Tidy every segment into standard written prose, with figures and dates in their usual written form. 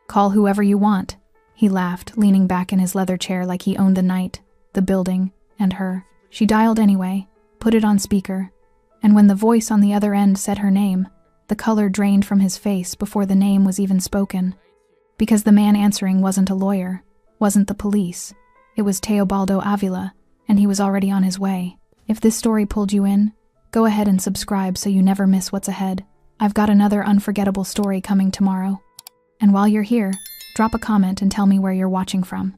Call whoever you want. He laughed, leaning back in his leather chair like he owned the night, the building, and her. She dialed anyway, put it on speaker, and when the voice on the other end said her name, the color drained from his face before the name was even spoken. Because the man answering wasn't a lawyer, wasn't the police. It was Teobaldo Avila, and he was already on his way. If this story pulled you in, go ahead and subscribe so you never miss what's ahead. I've got another unforgettable story coming tomorrow. And while you're here, drop a comment and tell me where you're watching from.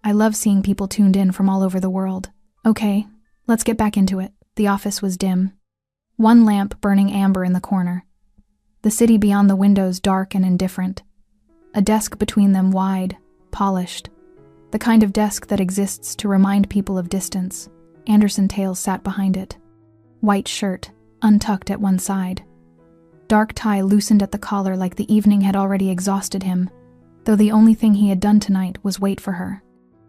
I love seeing people tuned in from all over the world. Okay, let's get back into it. The office was dim. One lamp burning amber in the corner. The city beyond the windows dark and indifferent. A desk between them wide, polished. The kind of desk that exists to remind people of distance. Anderson Tales sat behind it. White shirt, untucked at one side. Dark tie loosened at the collar like the evening had already exhausted him, though the only thing he had done tonight was wait for her.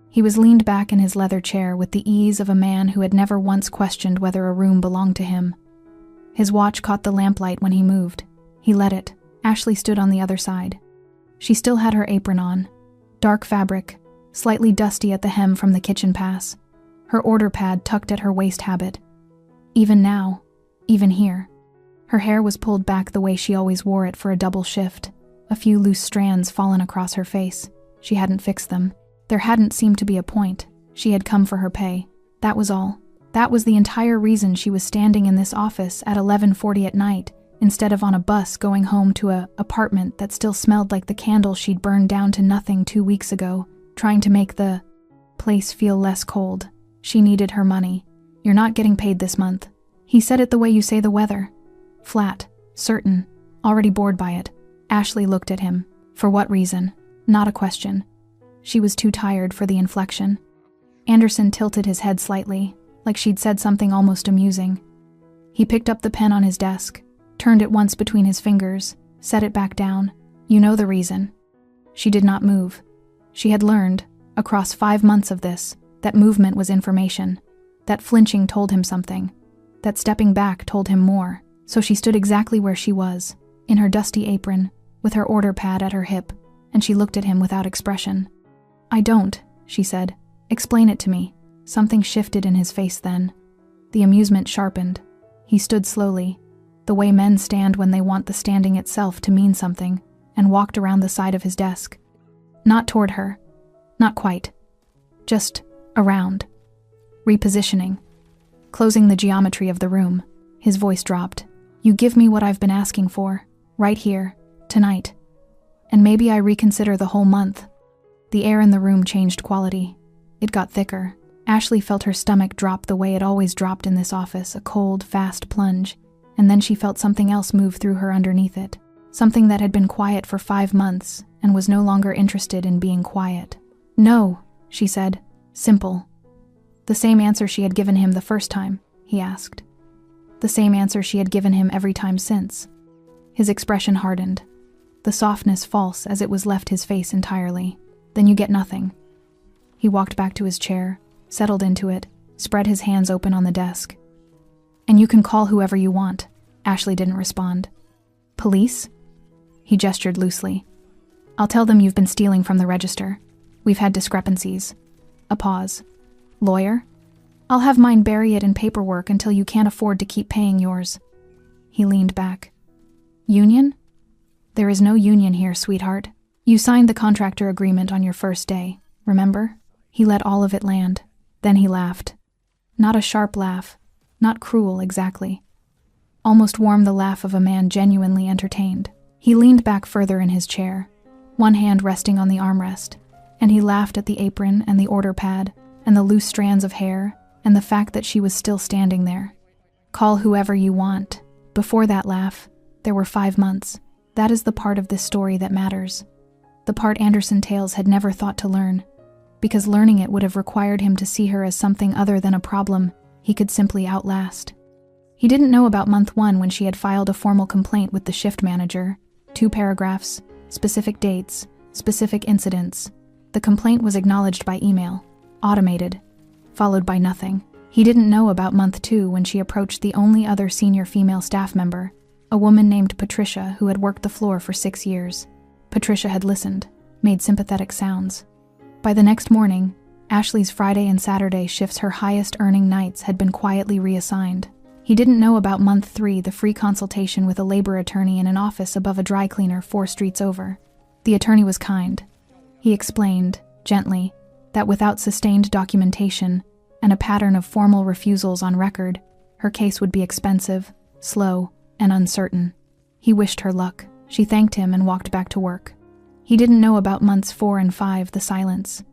He was leaned back in his leather chair with the ease of a man who had never once questioned whether a room belonged to him. His watch caught the lamplight when he moved. He let it. Ashley stood on the other side. She still had her apron on. Dark fabric, slightly dusty at the hem from the kitchen pass. Her order pad tucked at her waist habit. Even now, even here. Her hair was pulled back the way she always wore it for a double shift. A few loose strands fallen across her face. She hadn't fixed them. There hadn't seemed to be a point. She had come for her pay. That was all. That was the entire reason she was standing in this office at 11:40 at night, instead of on a bus going home to an apartment that still smelled like the candle she'd burned down to nothing 2 weeks ago, trying to make the place feel less cold. She needed her money. You're not getting paid this month. He said it the way you say the weather. Flat, certain, already bored by it. Ashley looked at him. For what reason? Not a question. She was too tired for the inflection. Anderson tilted his head slightly, like she'd said something almost amusing. He picked up the pen on his desk, turned it once between his fingers, set it back down. You know the reason. She did not move. She had learned, across 5 months of this, that movement was information, that flinching told him something, that stepping back told him more. So she stood exactly where she was, in her dusty apron, with her order pad at her hip, and she looked at him without expression. I don't, she said. Explain it to me. Something shifted in his face then. The amusement sharpened. He stood slowly, the way men stand when they want the standing itself to mean something, and walked around the side of his desk. Not toward her. Not quite. Just around. Repositioning. Closing the geometry of the room. His voice dropped. You give me what I've been asking for, right here, tonight. And maybe I reconsider the whole month. The air in the room changed quality. It got thicker. Ashley felt her stomach drop the way it always dropped in this office, a cold, fast plunge, and then she felt something else move through her underneath it. Something that had been quiet for 5 months and was no longer interested in being quiet. No, she said. Simple. The same answer she had given him the first time, he asked. The same answer she had given him every time since. His expression hardened. The softness false as it was left his face entirely. Then you get nothing. He walked back to his chair, settled into it, spread his hands open on the desk. And you can call whoever you want. Ashley didn't respond. Police? He gestured loosely. I'll tell them you've been stealing from the register. We've had discrepancies. A pause. Lawyer? I'll have mine bury it in paperwork until you can't afford to keep paying yours. He leaned back. Union? There is no union here, sweetheart. You signed the contractor agreement on your first day, remember? He let all of it land. Then he laughed. Not a sharp laugh. Not cruel, exactly. Almost warm the laugh of a man genuinely entertained. He leaned back further in his chair, one hand resting on the armrest, and he laughed at the apron and the order pad and the loose strands of hair and the fact that she was still standing there. Call whoever you want. Before that laugh, there were 5 months. That is the part of this story that matters. The part Anderson Tales had never thought to learn, because learning it would have required him to see her as something other than a problem he could simply outlast. He didn't know about month 1 when she had filed a formal complaint with the shift manager. 2 paragraphs, specific dates, specific incidents. The complaint was acknowledged by email, automated, followed by nothing. He didn't know about month 2 when she approached the only other senior female staff member, a woman named Patricia who had worked the floor for 6 years. Patricia had listened, made sympathetic sounds. By the next morning, Ashley's Friday and Saturday shifts, her highest-earning nights, had been quietly reassigned. He didn't know about month 3, the free consultation with a labor attorney in an office above a dry cleaner 4 streets over. The attorney was kind. He explained, gently, that without sustained documentation and a pattern of formal refusals on record, her case would be expensive, slow, and uncertain. He wished her luck. She thanked him and walked back to work. He didn't know about months 4 and 5, the silence.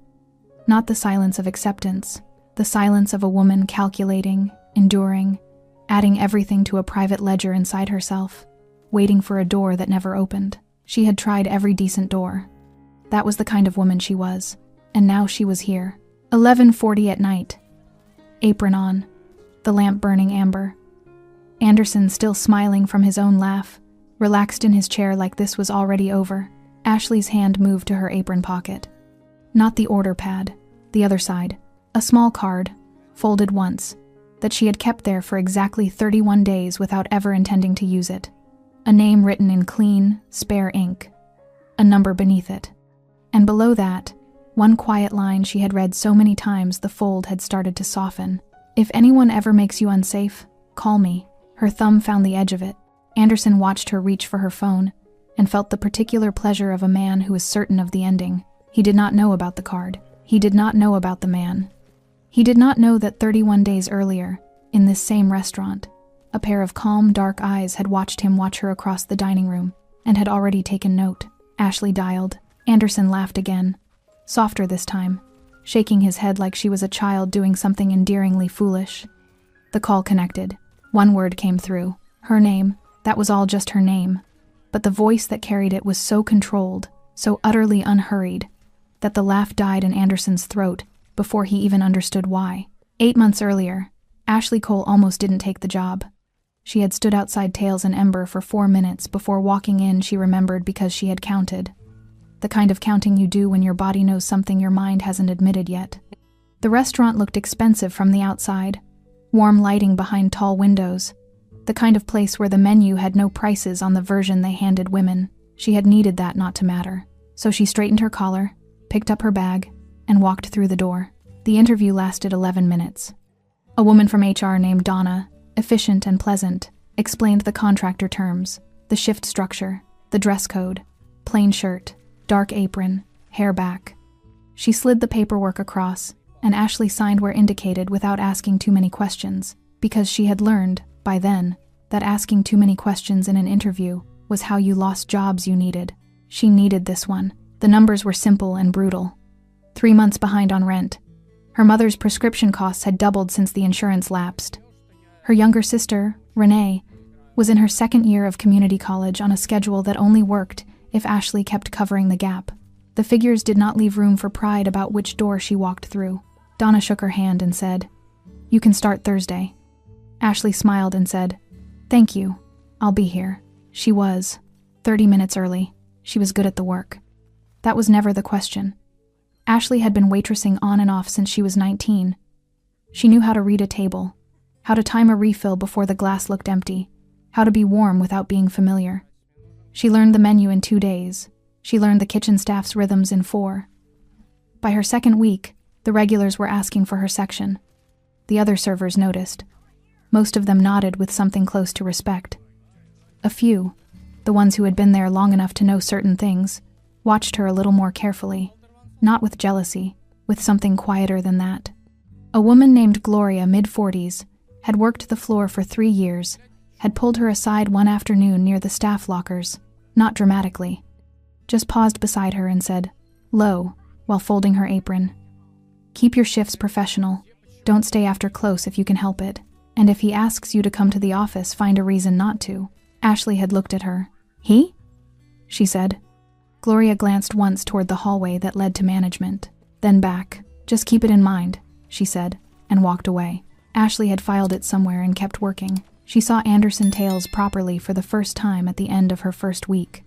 Not the silence of acceptance, the silence of a woman calculating, enduring, adding everything to a private ledger inside herself, waiting for a door that never opened. She had tried every decent door. That was the kind of woman she was, and now she was here. 11:40 at night. Apron on, the lamp burning amber. Anderson, still smiling from his own laugh, relaxed in his chair like this was already over. Ashley's hand moved to her apron pocket. Not the order pad, the other side. A small card, folded once, that she had kept there for exactly 31 days without ever intending to use it. A name written in clean, spare ink. A number beneath it. And below that, one quiet line she had read so many times the fold had started to soften. If anyone ever makes you unsafe, call me. Her thumb found the edge of it. Anderson watched her reach for her phone and felt the particular pleasure of a man who is certain of the ending. He did not know about the card. He did not know about the man. He did not know that 31 days earlier, in this same restaurant, a pair of calm, dark eyes had watched him watch her across the dining room and had already taken note. Ashley dialed. Anderson laughed again, softer this time, shaking his head like she was a child doing something endearingly foolish. The call connected. One word came through. Her name. That was all, just her name. But the voice that carried it was so controlled, so utterly unhurried, that the laugh died in Anderson's throat before he even understood why. 8 months earlier, Ashley Cole almost didn't take the job. She had stood outside Tails and Ember for 4 minutes before walking in. She remembered because she had counted. The kind of counting you do when your body knows something your mind hasn't admitted yet. The restaurant looked expensive from the outside. Warm lighting behind tall windows. The kind of place where the menu had no prices on the version they handed women. She had needed that not to matter. So she straightened her collar, picked up her bag, and walked through the door. The interview lasted 11 minutes. A woman from HR named Donna, efficient and pleasant, explained the contractor terms, the shift structure, the dress code, plain shirt, dark apron, hair back. She slid the paperwork across, and Ashley signed where indicated without asking too many questions, because she had learned, by then, that asking too many questions in an interview was how you lost jobs you needed. She needed this one. The numbers were simple and brutal. 3 months behind on rent. Her mother's prescription costs had doubled since the insurance lapsed. Her younger sister, Renee, was in her 2nd year of community college on a schedule that only worked if Ashley kept covering the gap. The figures did not leave room for pride about which door she walked through. Donna shook her hand and said, "You can start Thursday." Ashley smiled and said, "Thank you. I'll be here." She was 30 minutes early. She was good at the work. That was never the question. Ashley had been waitressing on and off since she was 19. She knew how to read a table, how to time a refill before the glass looked empty, how to be warm without being familiar. She learned the menu in 2 days. She learned the kitchen staff's rhythms in 4. By her 2nd week, the regulars were asking for her section. The other servers noticed. Most of them nodded with something close to respect. A few, the ones who had been there long enough to know certain things, watched her a little more carefully, not with jealousy, with something quieter than that. A woman named Gloria, mid-40s, had worked the floor for 3 years, had pulled her aside one afternoon near the staff lockers, not dramatically, just paused beside her and said, low, while folding her apron, "Keep your shifts professional. Don't stay after close if you can help it. And if he asks you to come to the office, find a reason not to." Ashley had looked at her. "He?" she said. Gloria glanced once toward the hallway that led to management, then back. "Just keep it in mind," she said, and walked away. Ashley had filed it somewhere and kept working. She saw Anderson Tails properly for the first time at the end of her 1st week.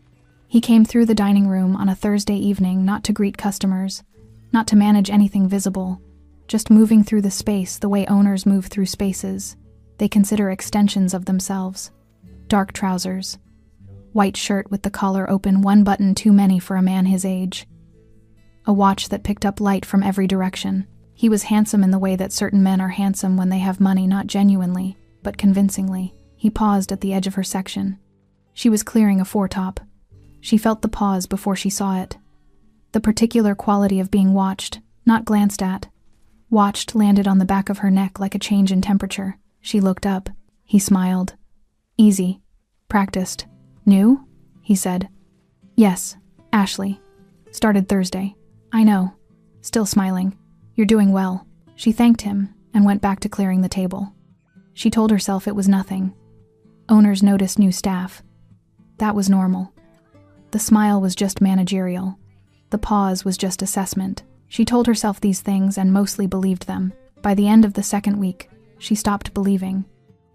He came through the dining room on a Thursday evening not to greet customers, not to manage anything visible, just moving through the space the way owners move through spaces they consider extensions of themselves. Dark trousers, white shirt with the collar open, one button too many for a man his age. A watch that picked up light from every direction. He was handsome in the way that certain men are handsome when they have money, not genuinely, but convincingly. He paused at the edge of her section. She was clearing a foretop. She felt the pause before she saw it. The particular quality of being watched, not glanced at. Watched landed on the back of her neck like a change in temperature. She looked up. He smiled. Easy. Practiced. New? He said. Yes, Ashley. Started Thursday. I know. Still smiling. You're doing well. She thanked him and went back to clearing the table. She told herself it was nothing. Owners noticed new staff. That was normal. The smile was just managerial. The pause was just assessment. She told herself these things and mostly believed them. By the end of the second week, she stopped believing.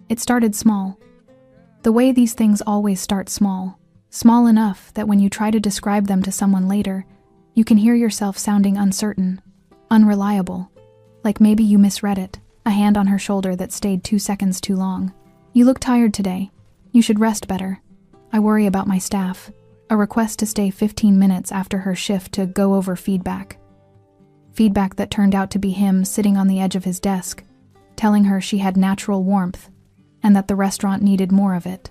It started small. The way these things always start small. Small enough that when you try to describe them to someone later, you can hear yourself sounding uncertain, unreliable. Like maybe you misread it, a hand on her shoulder that stayed 2 seconds too long. You look tired today. You should rest better. I worry about my staff. A request to stay 15 minutes after her shift to go over feedback. Feedback that turned out to be him sitting on the edge of his desk, telling her she had natural warmth, and that the restaurant needed more of it.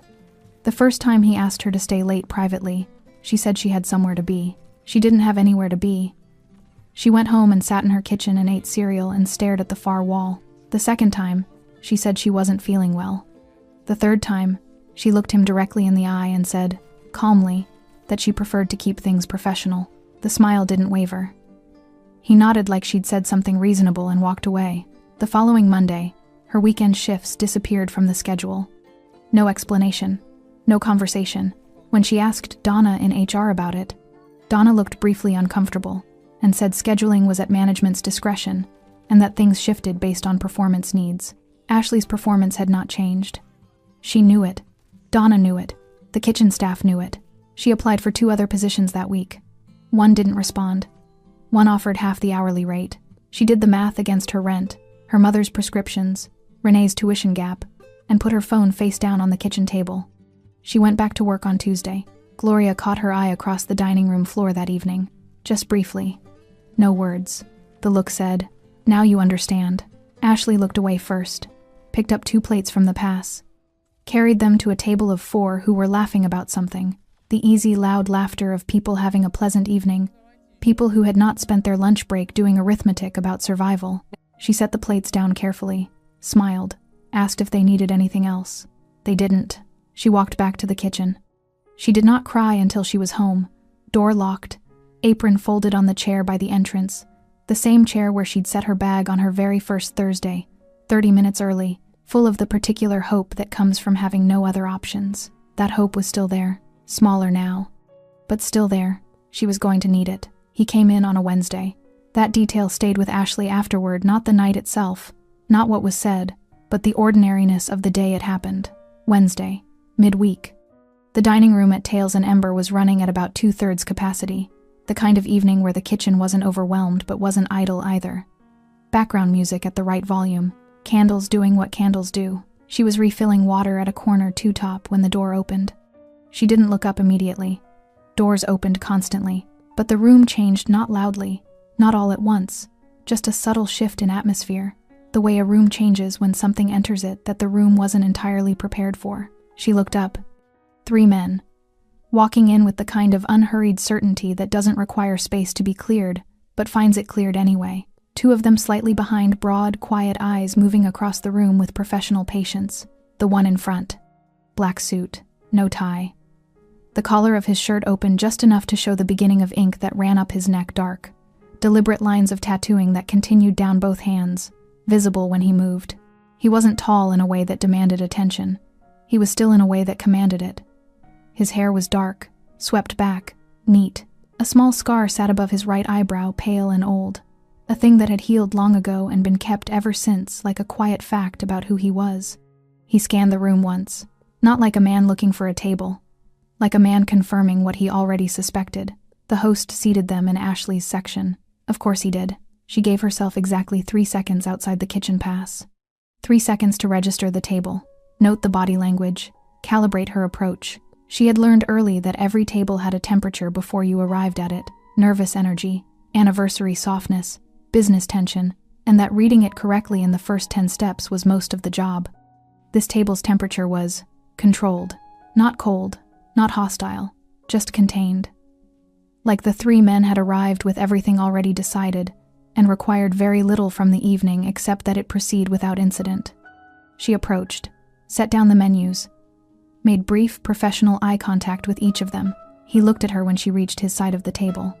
The first time he asked her to stay late privately, she said she had somewhere to be. She didn't have anywhere to be. She went home and sat in her kitchen and ate cereal and stared at the far wall. The second time, she said she wasn't feeling well. The third time, she looked him directly in the eye and said, calmly, that she preferred to keep things professional. The smile didn't waver. He nodded like she'd said something reasonable and walked away. The following Monday, her weekend shifts disappeared from the schedule. No explanation. No conversation. When she asked Donna in HR about it, Donna looked briefly uncomfortable and said scheduling was at management's discretion and that things shifted based on performance needs. Ashley's performance had not changed. She knew it. Donna knew it. The kitchen staff knew it. She applied for 2 other positions that week. One didn't respond. One offered half the hourly rate. She did the math against her rent, her mother's prescriptions, Renee's tuition gap, and put her phone face down on the kitchen table. She went back to work on Tuesday. Gloria caught her eye across the dining room floor that evening, just briefly. No words. The look said, now you understand. Ashley looked away first, picked up 2 plates from the pass, carried them to a table of 4 who were laughing about something. The easy, loud laughter of people having a pleasant evening, people who had not spent their lunch break doing arithmetic about survival. She set the plates down carefully, smiled, asked if they needed anything else. They didn't. She walked back to the kitchen. She did not cry until she was home, door locked, apron folded on the chair by the entrance, the same chair where she'd set her bag on her very first Thursday, 30 minutes early, full of the particular hope that comes from having no other options. That hope was still there. Smaller now, but still there. She was going to need it. He came in on a Wednesday. That detail stayed with Ashley afterward, not the night itself, not what was said, but the ordinariness of the day it happened. Wednesday, midweek. The dining room at Tails and Ember was running at about 2/3 capacity, the kind of evening where the kitchen wasn't overwhelmed but wasn't idle either. Background music at the right volume, candles doing what candles do. She was refilling water at a corner two-top when the door opened. She didn't look up immediately. Doors opened constantly, but the room changed not loudly, not all at once, just a subtle shift in atmosphere, the way a room changes when something enters it that the room wasn't entirely prepared for. She looked up. 3 men, walking in with the kind of unhurried certainty that doesn't require space to be cleared, but finds it cleared anyway. 2 of them slightly behind, broad, quiet eyes moving across the room with professional patience. The one in front. Black suit, no tie. The collar of his shirt opened just enough to show the beginning of ink that ran up his neck dark. Deliberate lines of tattooing that continued down both hands, visible when he moved. He wasn't tall in a way that demanded attention. He was still in a way that commanded it. His hair was dark, swept back, neat. A small scar sat above his right eyebrow, pale and old. A thing that had healed long ago and been kept ever since, like a quiet fact about who he was. He scanned the room once, not like a man looking for a table, like a man confirming what he already suspected. The host seated them in Ashley's section. Of course he did. She gave herself exactly 3 seconds outside the kitchen pass. 3 seconds to register the table, note the body language, calibrate her approach. She had learned early that every table had a temperature before you arrived at it: nervous energy, anniversary softness, business tension, and that reading it correctly in the first 10 steps was most of the job. This table's temperature was controlled, not cold, not hostile, just contained. Like the 3 men had arrived with everything already decided and required very little from the evening except that it proceed without incident. She approached, set down the menus, made brief, professional eye contact with each of them. He looked at her when she reached his side of the table.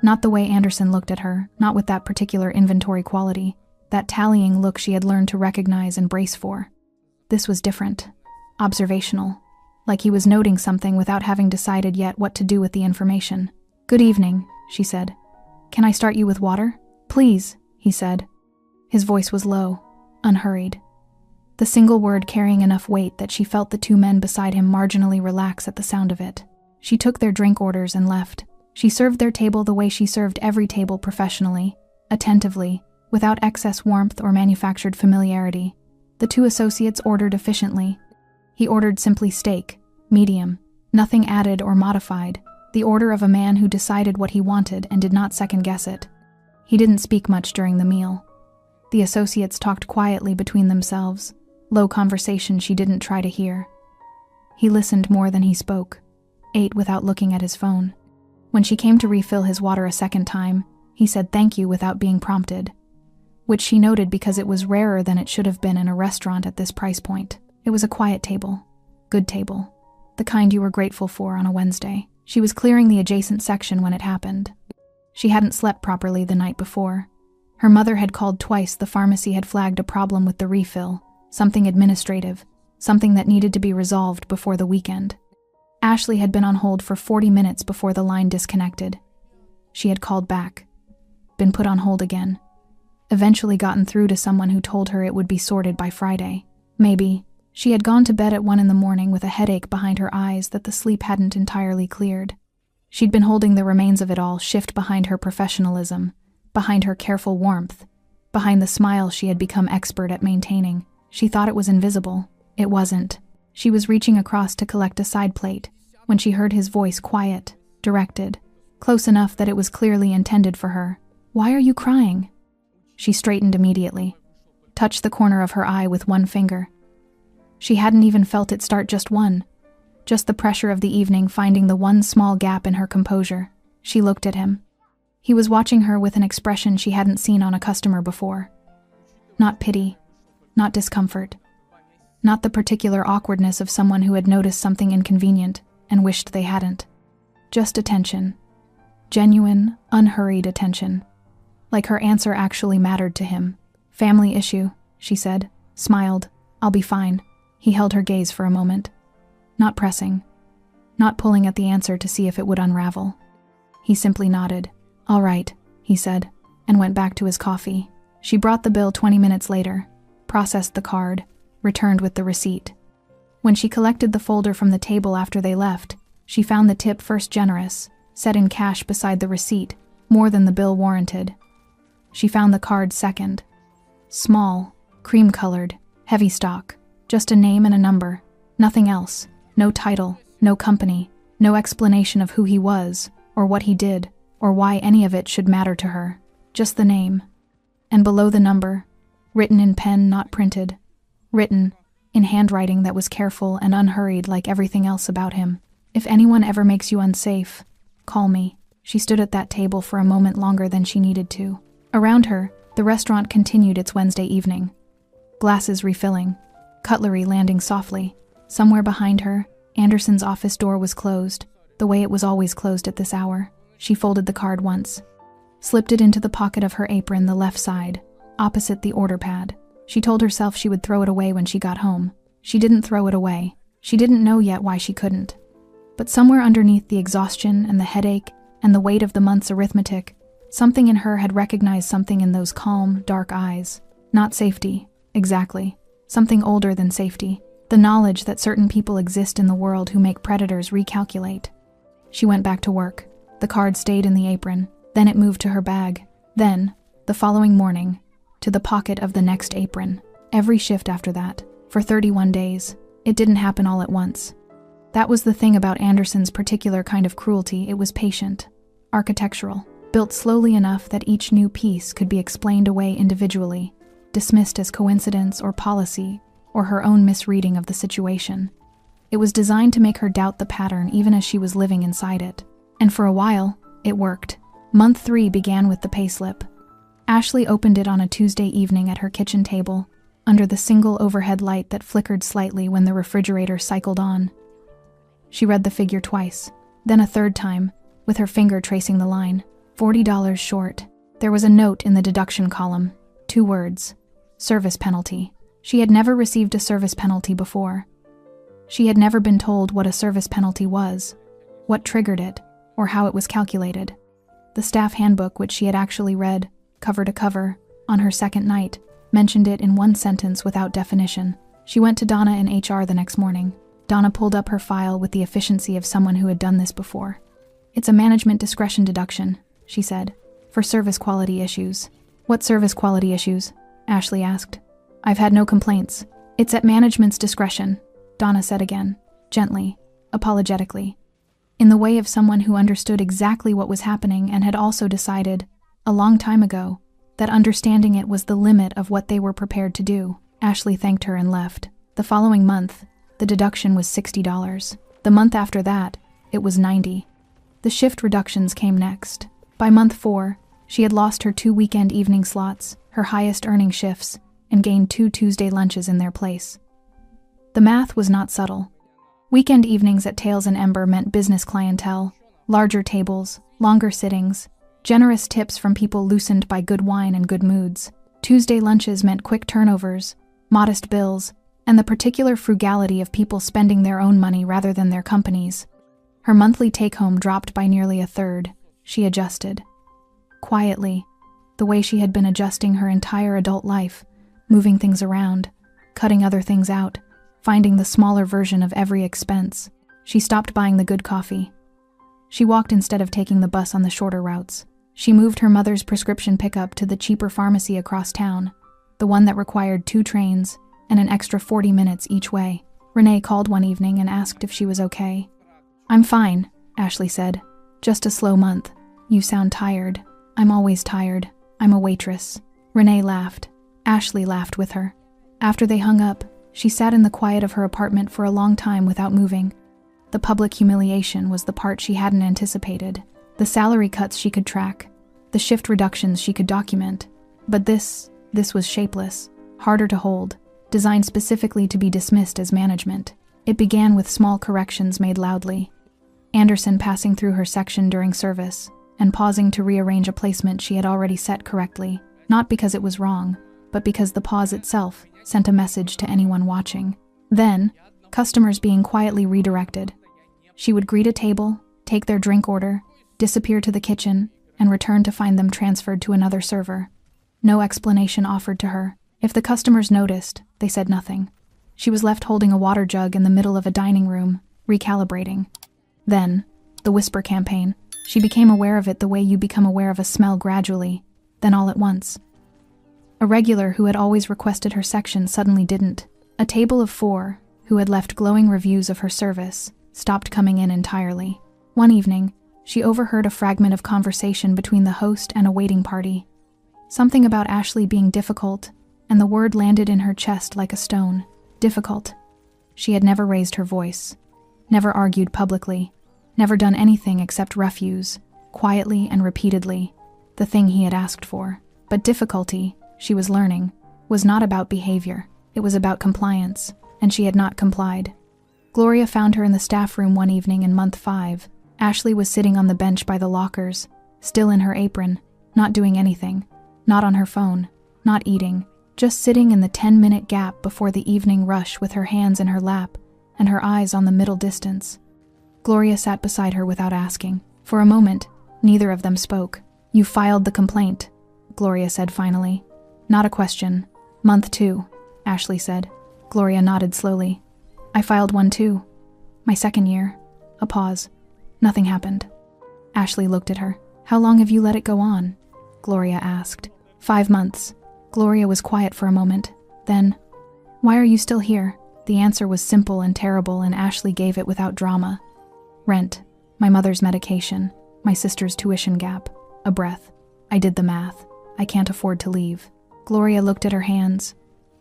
Not the way Anderson looked at her, not with that particular inventory quality, that tallying look she had learned to recognize and brace for. This was different, observational, like he was noting something without having decided yet what to do with the information. "Good evening," she said. "Can I start you with water?" "Please," he said. His voice was low, unhurried, the single word carrying enough weight that she felt the 2 men beside him marginally relax at the sound of it. She took their drink orders and left. She served their table the way she served every table, professionally, attentively, without excess warmth or manufactured familiarity. The 2 associates ordered efficiently. He ordered simply steak, medium, nothing added or modified, the order of a man who decided what he wanted and did not second-guess it. He didn't speak much during the meal. The associates talked quietly between themselves, low conversation she didn't try to hear. He listened more than he spoke, ate without looking at his phone. When she came to refill his water a second time, he said thank you without being prompted, which she noted because it was rarer than it should have been in a restaurant at this price point. It was a quiet table, good table, the kind you were grateful for on a Wednesday. She was clearing the adjacent section when it happened. She hadn't slept properly the night before. Her mother had called twice. The pharmacy had flagged a problem with the refill, something administrative, something that needed to be resolved before the weekend. Ashley had been on hold for 40 minutes before the line disconnected. She had called back, been put on hold again, eventually gotten through to someone who told her it would be sorted by Friday. Maybe. She had gone to bed at 1 a.m. with a headache behind her eyes that the sleep hadn't entirely cleared. She'd been holding the remains of it all shift behind her professionalism, behind her careful warmth, behind the smile she had become expert at maintaining. She thought it was invisible. It wasn't. She was reaching across to collect a side plate when she heard his voice, quiet, directed, close enough that it was clearly intended for her. "Why are you crying?" She straightened immediately, touched the corner of her eye with one finger. She hadn't even felt it start, just one. Just the pressure of the evening finding the one small gap in her composure. She looked at him. He was watching her with an expression she hadn't seen on a customer before. Not pity, not discomfort, not the particular awkwardness of someone who had noticed something inconvenient and wished they hadn't. Just attention. Genuine, unhurried attention. Like her answer actually mattered to him. "Family issue," she said, smiled. "I'll be fine." He held her gaze for a moment. Not pressing, not pulling at the answer to see if it would unravel. He simply nodded. "All right," he said, and went back to his coffee. She brought the bill 20 minutes later, processed the card, returned with the receipt. When she collected the folder from the table after they left, she found the tip first generous, set in cash beside the receipt, more than the bill warranted. She found the card second. Small, cream-colored, heavy stock. Just a name and a number. Nothing else. No title, no company, no explanation of who he was, or what he did, or why any of it should matter to her. Just the name. And below the number, written in pen not printed, written in handwriting that was careful and unhurried like everything else about him. "If anyone ever makes you unsafe, call me." She stood at that table for a moment longer than she needed to. Around her, the restaurant continued its Wednesday evening. Glasses refilling, cutlery landing softly. Somewhere behind her, Anderson's office door was closed, the way it was always closed at this hour. She folded the card once, slipped it into the pocket of her apron, the left side, opposite the order pad. She told herself she would throw it away when she got home. She didn't throw it away. She didn't know yet why she couldn't. But somewhere underneath the exhaustion and the headache and the weight of the month's arithmetic, something in her had recognized something in those calm, dark eyes. Not safety, exactly. Something older than safety. The knowledge that certain people exist in the world who make predators recalculate. She went back to work. The card stayed in the apron. Then it moved to her bag. Then, the following morning, to the pocket of the next apron. Every shift after that, for 31 days. It didn't happen all at once. That was the thing about Anderson's particular kind of cruelty. It was patient, architectural, built slowly enough that each new piece could be explained away individually, dismissed as coincidence or policy, or her own misreading of the situation. It was designed to make her doubt the pattern even as she was living inside it. And for a while, it worked. Month 3 began with the payslip. Ashley opened it on a Tuesday evening at her kitchen table, under the single overhead light that flickered slightly when the refrigerator cycled on. She read the figure twice, then a third time, with her finger tracing the line. $40 short. There was a note in the deduction column. 2 words. Service penalty. She had never received a service penalty before. She had never been told what a service penalty was, what triggered it, or how it was calculated. The staff handbook, which she had actually read, cover to cover, on her second night, mentioned it in one sentence without definition. She went to Donna in HR the next morning. Donna pulled up her file with the efficiency of someone who had done this before. "It's a management discretion deduction," she said, "for service quality issues." "What service quality issues?" Ashley asked. "I've had no complaints. It's at management's discretion," Donna said again, gently, apologetically, in the way of someone who understood exactly what was happening and had also decided, a long time ago, that understanding it was the limit of what they were prepared to do. Ashley thanked her and left. The following month, the deduction was $60. The month after that, it was $90. The shift reductions came next. By month 4, she had lost her 2 weekend evening slots, her highest earning shifts, and gained 2 Tuesday lunches in their place. The math was not subtle. Weekend evenings at Tails and Ember meant business clientele, larger tables, longer sittings, generous tips from people loosened by good wine and good moods. Tuesday lunches meant quick turnovers, modest bills, and the particular frugality of people spending their own money rather than their company's. Her monthly take-home dropped by nearly a third. She adjusted. Quietly, the way she had been adjusting her entire adult life, moving things around, cutting other things out, finding the smaller version of every expense. She stopped buying the good coffee. She walked instead of taking the bus on the shorter routes. She moved her mother's prescription pickup to the cheaper pharmacy across town, the one that required 2 trains and an extra 40 minutes each way. Renee called one evening and asked if she was okay. "I'm fine," Ashley said. "Just a slow month. You sound tired." "I'm always tired. I'm a waitress." Renee laughed. Ashley laughed with her. After they hung up, she sat in the quiet of her apartment for a long time without moving. The public humiliation was the part she hadn't anticipated. The salary cuts she could track, the shift reductions she could document. But this was shapeless, harder to hold, designed specifically to be dismissed as management. It began with small corrections made loudly. Anderson passing through her section during service, and pausing to rearrange a placement she had already set correctly, not because it was wrong, but because the pause itself sent a message to anyone watching. Then, customers being quietly redirected. She would greet a table, take their drink order, disappear to the kitchen, and return to find them transferred to another server. No explanation offered to her. If the customers noticed, they said nothing. She was left holding a water jug in the middle of a dining room, recalibrating. Then, the whisper campaign. She became aware of it the way you become aware of a smell gradually, then all at once. A regular who had always requested her section suddenly didn't. A table of 4, who had left glowing reviews of her service, stopped coming in entirely. One evening, she overheard a fragment of conversation between the host and a waiting party. Something about Ashley being difficult, and the word landed in her chest like a stone. Difficult. She had never raised her voice, never argued publicly, never done anything except refuse, quietly and repeatedly, the thing he had asked for. But difficulty, she was learning, was not about behavior. It was about compliance, and she had not complied. Gloria found her in the staff room one evening in month 5. Ashley was sitting on the bench by the lockers, still in her apron, not doing anything, not on her phone, not eating, just sitting in the 10-minute gap before the evening rush with her hands in her lap and her eyes on the middle distance. Gloria sat beside her without asking. For a moment, neither of them spoke. "You filed the complaint," Gloria said finally. "Not a question." "Month 2, Ashley said. Gloria nodded slowly. "I filed one too. My second year." A pause. Nothing happened. Ashley looked at her. "How long have you let it go on?" Gloria asked. 5 months. Gloria was quiet for a moment. Then, "Why are you still here?" The answer was simple and terrible, and Ashley gave it without drama. Rent, my mother's medication, my sister's tuition gap, a breath. I did the math. I can't afford to leave. Gloria looked at her hands,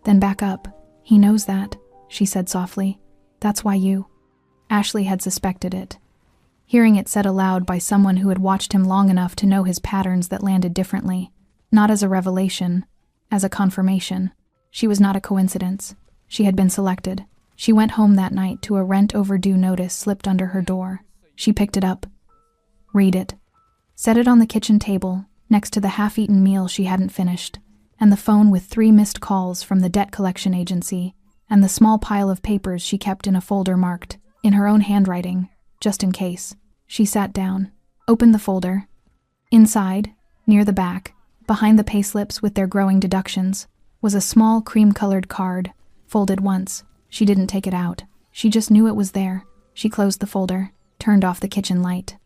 then back up. He knows that, she said softly. That's why you. Ashley had suspected it. Hearing it said aloud by someone who had watched him long enough to know his patterns that landed differently, not as a revelation, as a confirmation. She was not a coincidence. She had been selected. She went home that night to a rent overdue notice slipped under her door. She picked it up. Read it. Set it on the kitchen table, next to the half-eaten meal she hadn't finished, and the phone with 3 missed calls from the debt collection agency, and the small pile of papers she kept in a folder marked, in her own handwriting, just in case. She sat down, opened the folder. Inside, near the back, behind the payslips with their growing deductions, was a small cream-colored card, folded once. She didn't take it out. She just knew it was there. She closed the folder, turned off the kitchen light,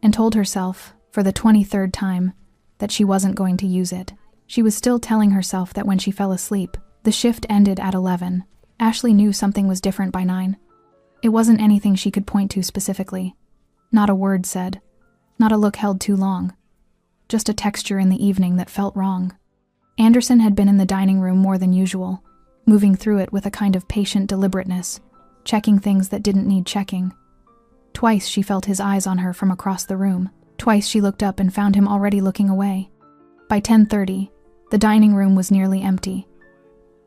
and told herself, for the 23rd time, that she wasn't going to use it. She was still telling herself that when she fell asleep, the shift ended at 11. Ashley knew something was different by 9. It wasn't anything she could point to specifically. Not a word said. Not a look held too long. Just a texture in the evening that felt wrong. Anderson had been in the dining room more than usual, moving through it with a kind of patient deliberateness, checking things that didn't need checking. Twice she felt his eyes on her from across the room. Twice she looked up and found him already looking away. By 10:30, the dining room was nearly empty.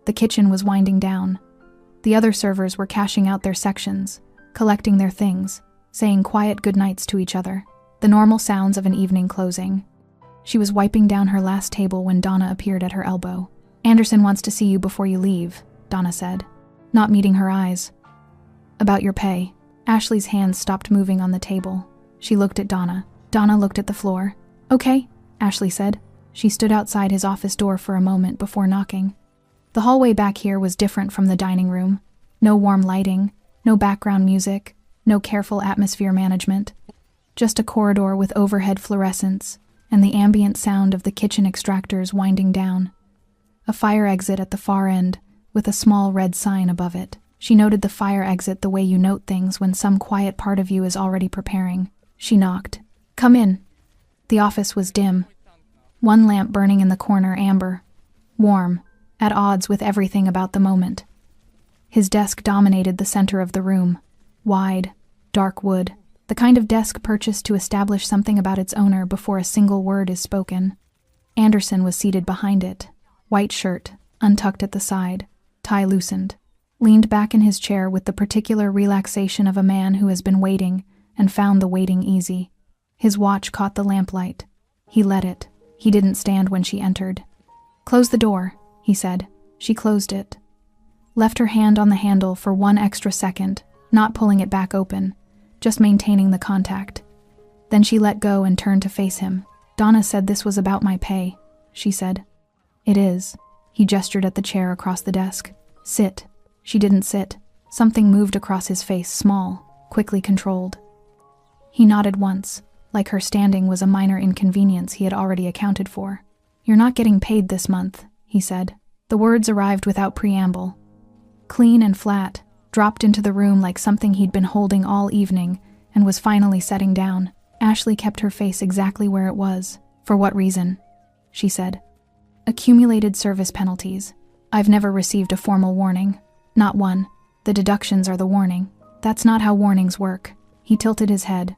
The kitchen was winding down. The other servers were cashing out their sections, collecting their things, saying quiet goodnights to each other, the normal sounds of an evening closing. She was wiping down her last table when Donna appeared at her elbow. "Anderson wants to see you before you leave," Donna said, not meeting her eyes. "About your pay." Ashley's hands stopped moving on the table. She looked at Donna. Donna looked at the floor. "Okay," Ashley said. She stood outside his office door for a moment before knocking. The hallway back here was different from the dining room. No warm lighting, no background music, no careful atmosphere management. Just a corridor with overhead fluorescents and the ambient sound of the kitchen extractors winding down. A fire exit at the far end with a small red sign above it. She noted the fire exit the way you note things when some quiet part of you is already preparing. She knocked. "Come in." The office was dim. One lamp burning in the corner amber, warm, at odds with everything about the moment. His desk dominated the center of the room, wide, dark wood, the kind of desk purchased to establish something about its owner before a single word is spoken. Anderson was seated behind it, white shirt, untucked at the side, tie loosened, leaned back in his chair with the particular relaxation of a man who has been waiting and found the waiting easy. His watch caught the lamplight. He let it. He didn't stand when she entered. "Close the door," he said. She closed it. Left her hand on the handle for 1 extra second, not pulling it back open, just maintaining the contact. Then she let go and turned to face him. "Donna said this was about my pay," she said. "It is." He gestured at the chair across the desk. "Sit." She didn't sit. Something moved across his face, small, quickly controlled. He nodded once, like her standing was a minor inconvenience he had already accounted for. "You're not getting paid this month," he said. The words arrived without preamble. Clean and flat, dropped into the room like something he'd been holding all evening and was finally setting down. Ashley kept her face exactly where it was. "For what reason?" she said. "Accumulated service penalties. I've never received a formal warning. Not one. The deductions are the warning. That's not how warnings work." He tilted his head.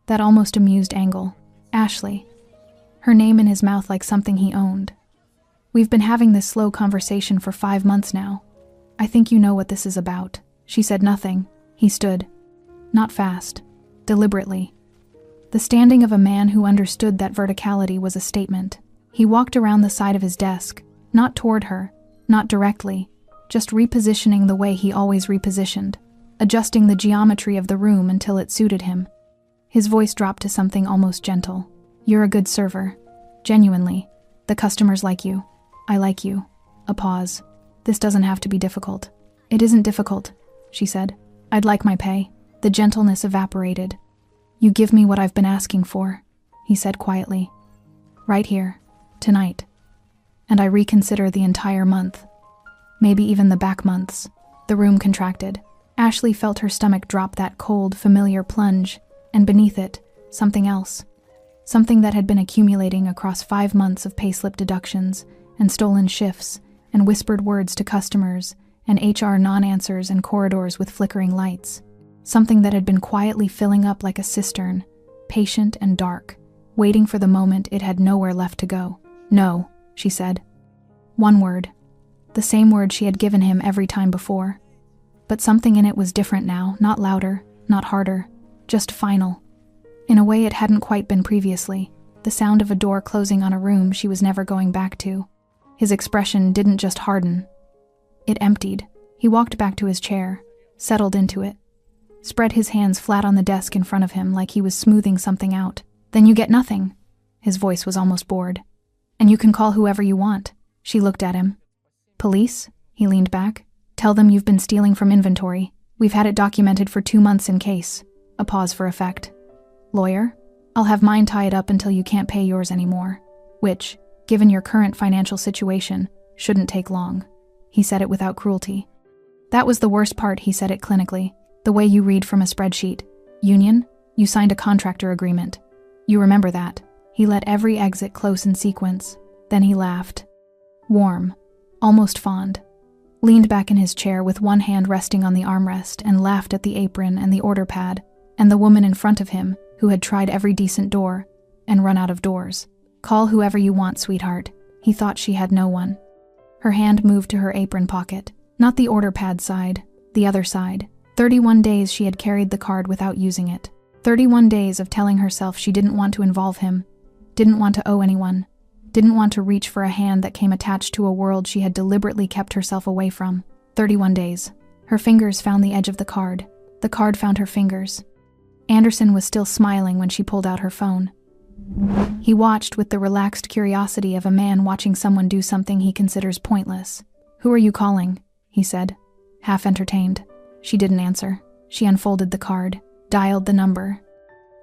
That almost amused angle. Ashley. Her name in his mouth like something he owned. "We've been having this slow conversation for 5 months now. I think you know what this is about." She said nothing. He stood. Not fast. Deliberately. The standing of a man who understood that verticality was a statement. He walked around the side of his desk, not toward her, not directly, just repositioning the way he always repositioned, adjusting the geometry of the room until it suited him. His voice dropped to something almost gentle. "You're a good server. Genuinely. The customers like you. I like you." A pause. "This doesn't have to be difficult." "It isn't difficult," she said. "I'd like my pay." The gentleness evaporated. "You give me what I've been asking for," he said quietly. "Right here. Tonight. And I reconsider the entire month. Maybe even the back months." The room contracted. Ashley felt her stomach drop that cold, familiar plunge, and beneath it, something else. Something that had been accumulating across 5 months of payslip deductions, and stolen shifts, and whispered words to customers, and HR non-answers and corridors with flickering lights. Something that had been quietly filling up like a cistern, patient and dark, waiting for the moment it had nowhere left to go. "No," she said. One word. The same word she had given him every time before. But something in it was different now, not louder, not harder, just final. In a way it hadn't quite been previously, the sound of a door closing on a room she was never going back to. His expression didn't just harden. It emptied. He walked back to his chair, settled into it, spread his hands flat on the desk in front of him like he was smoothing something out. "Then you get nothing." His voice was almost bored. "And you can call whoever you want." She looked at him. "Police?" He leaned back. "Tell them you've been stealing from inventory. We've had it documented for 2 months in case." A pause for effect. "Lawyer? I'll have mine tied up until you can't pay yours anymore. Which, given your current financial situation, shouldn't take long." He said it without cruelty. "That was the worst part," he said it clinically. "The way you read from a spreadsheet. Union? You signed a contractor agreement. You remember that." He let every exit close in sequence. Then he laughed. Warm. Almost fond. Leaned back in his chair with one hand resting on the armrest and laughed at the apron and the order pad, and the woman in front of him, who had tried every decent door and run out of doors. "Call whoever you want, sweetheart." He thought she had no one. Her hand moved to her apron pocket. Not the order pad side, the other side. 31 days she had carried the card without using it. 31 days of telling herself she didn't want to involve him, didn't want to owe anyone, didn't want to reach for a hand that came attached to a world she had deliberately kept herself away from. 31 days. Her fingers found the edge of the card. The card found her fingers. Anderson was still smiling when she pulled out her phone. He watched with the relaxed curiosity of a man watching someone do something he considers pointless. "Who are you calling?" he said, half entertained. She didn't answer. She unfolded the card, dialed the number,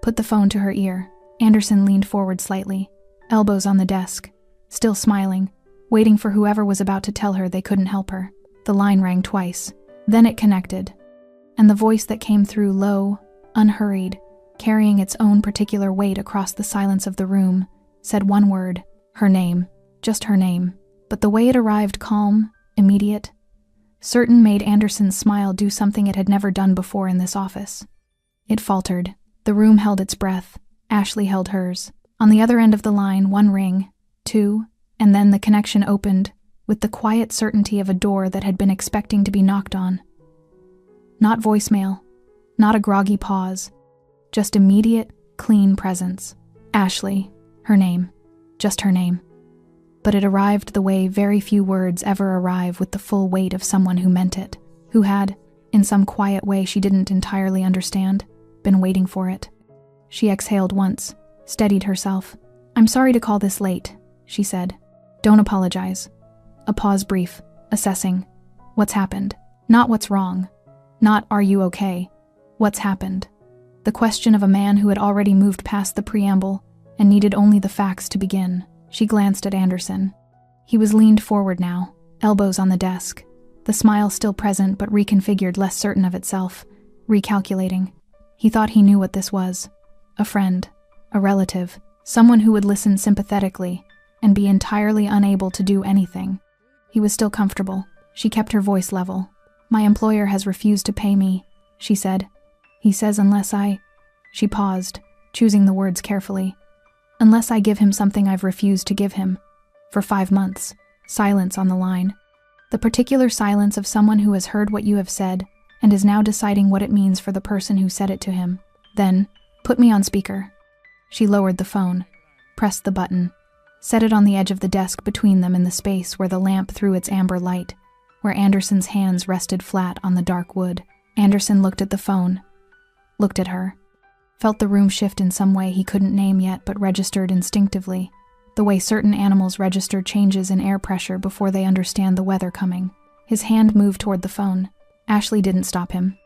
put the phone to her ear. Anderson leaned forward slightly, elbows on the desk, still smiling, waiting for whoever was about to tell her they couldn't help her. The line rang twice. Then it connected. And the voice that came through low, unhurried, carrying its own particular weight across the silence of the room, said one word, her name, just her name. But the way it arrived calm, immediate, certain made Anderson's smile do something it had never done before in this office. It faltered. The room held its breath. Ashley held hers. On the other end of the line, 1 ring, 2, and then the connection opened, with the quiet certainty of a door that had been expecting to be knocked on. Not voicemail, not a groggy pause, just immediate, clean presence. Ashley, her name, just her name. But it arrived the way very few words ever arrive, with the full weight of someone who meant it, who had, in some quiet way she didn't entirely understand, been waiting for it. She exhaled once, steadied herself. "I'm sorry to call this late," she said. "Don't apologize." A pause brief, assessing. What's happened? Not what's wrong. Not are you okay? What's happened? The question of a man who had already moved past the preamble and needed only the facts to begin. She glanced at Anderson. He was leaned forward now, elbows on the desk, the smile still present but reconfigured, less certain of itself, recalculating. He thought he knew what this was. A friend, a relative, someone who would listen sympathetically and be entirely unable to do anything. He was still comfortable. She kept her voice level. "My employer has refused to pay me," she said. "He says unless I..." She paused, choosing the words carefully. "Unless I give him something I've refused to give him. For 5 months." Silence on the line. The particular silence of someone who has heard what you have said and is now deciding what it means for the person who said it to him. Then, "Put me on speaker." She lowered the phone, pressed the button, set it on the edge of the desk between them in the space where the lamp threw its amber light, where Anderson's hands rested flat on the dark wood. Anderson looked at the phone, looked at her, felt the room shift in some way he couldn't name yet but registered instinctively, the way certain animals register changes in air pressure before they understand the weather coming. His hand moved toward the phone. Ashley didn't stop him.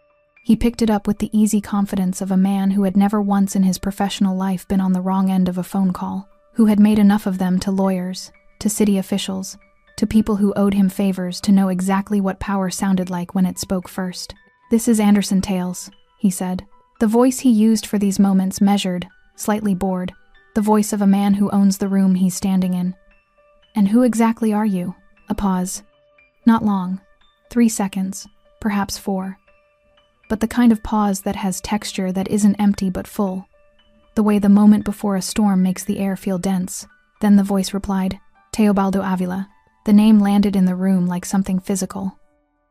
He picked it up with the easy confidence of a man who had never once in his professional life been on the wrong end of a phone call, who had made enough of them to lawyers, to city officials, to people who owed him favors to know exactly what power sounded like when it spoke first. "This is Anderson Tales," he said. The voice he used for these moments measured, slightly bored, the voice of a man who owns the room he's standing in. "And who exactly are you?" A pause. Not long. 3 seconds, perhaps 4. But the kind of pause that has texture that isn't empty but full. The way the moment before a storm makes the air feel dense. Then the voice replied, "Teobaldo Avila." The name landed in the room like something physical.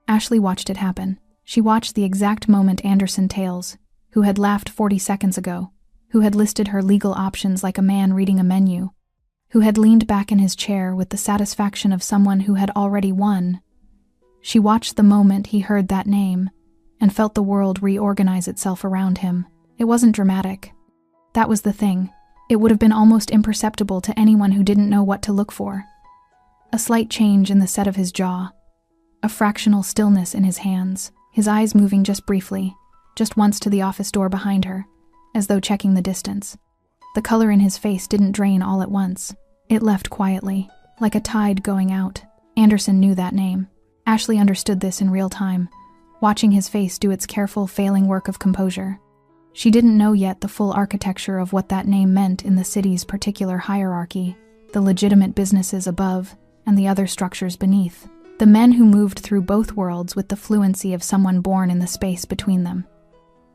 Ashley watched it happen. She watched the exact moment Anderson Tales, who had laughed 40 seconds ago, who had listed her legal options like a man reading a menu, who had leaned back in his chair with the satisfaction of someone who had already won. She watched the moment he heard that name and felt the world reorganize itself around him. It wasn't dramatic. That was the thing. It would have been almost imperceptible to anyone who didn't know what to look for. A slight change in the set of his jaw, a fractional stillness in his hands, his eyes moving just briefly, just once to the office door behind her, as though checking the distance. The color in his face didn't drain all at once. It left quietly, like a tide going out. Anderson knew that name. Ashley understood this in real time, watching his face do its careful, failing work of composure. She didn't know yet the full architecture of what that name meant in the city's particular hierarchy, the legitimate businesses above, and the other structures beneath. The men who moved through both worlds with the fluency of someone born in the space between them.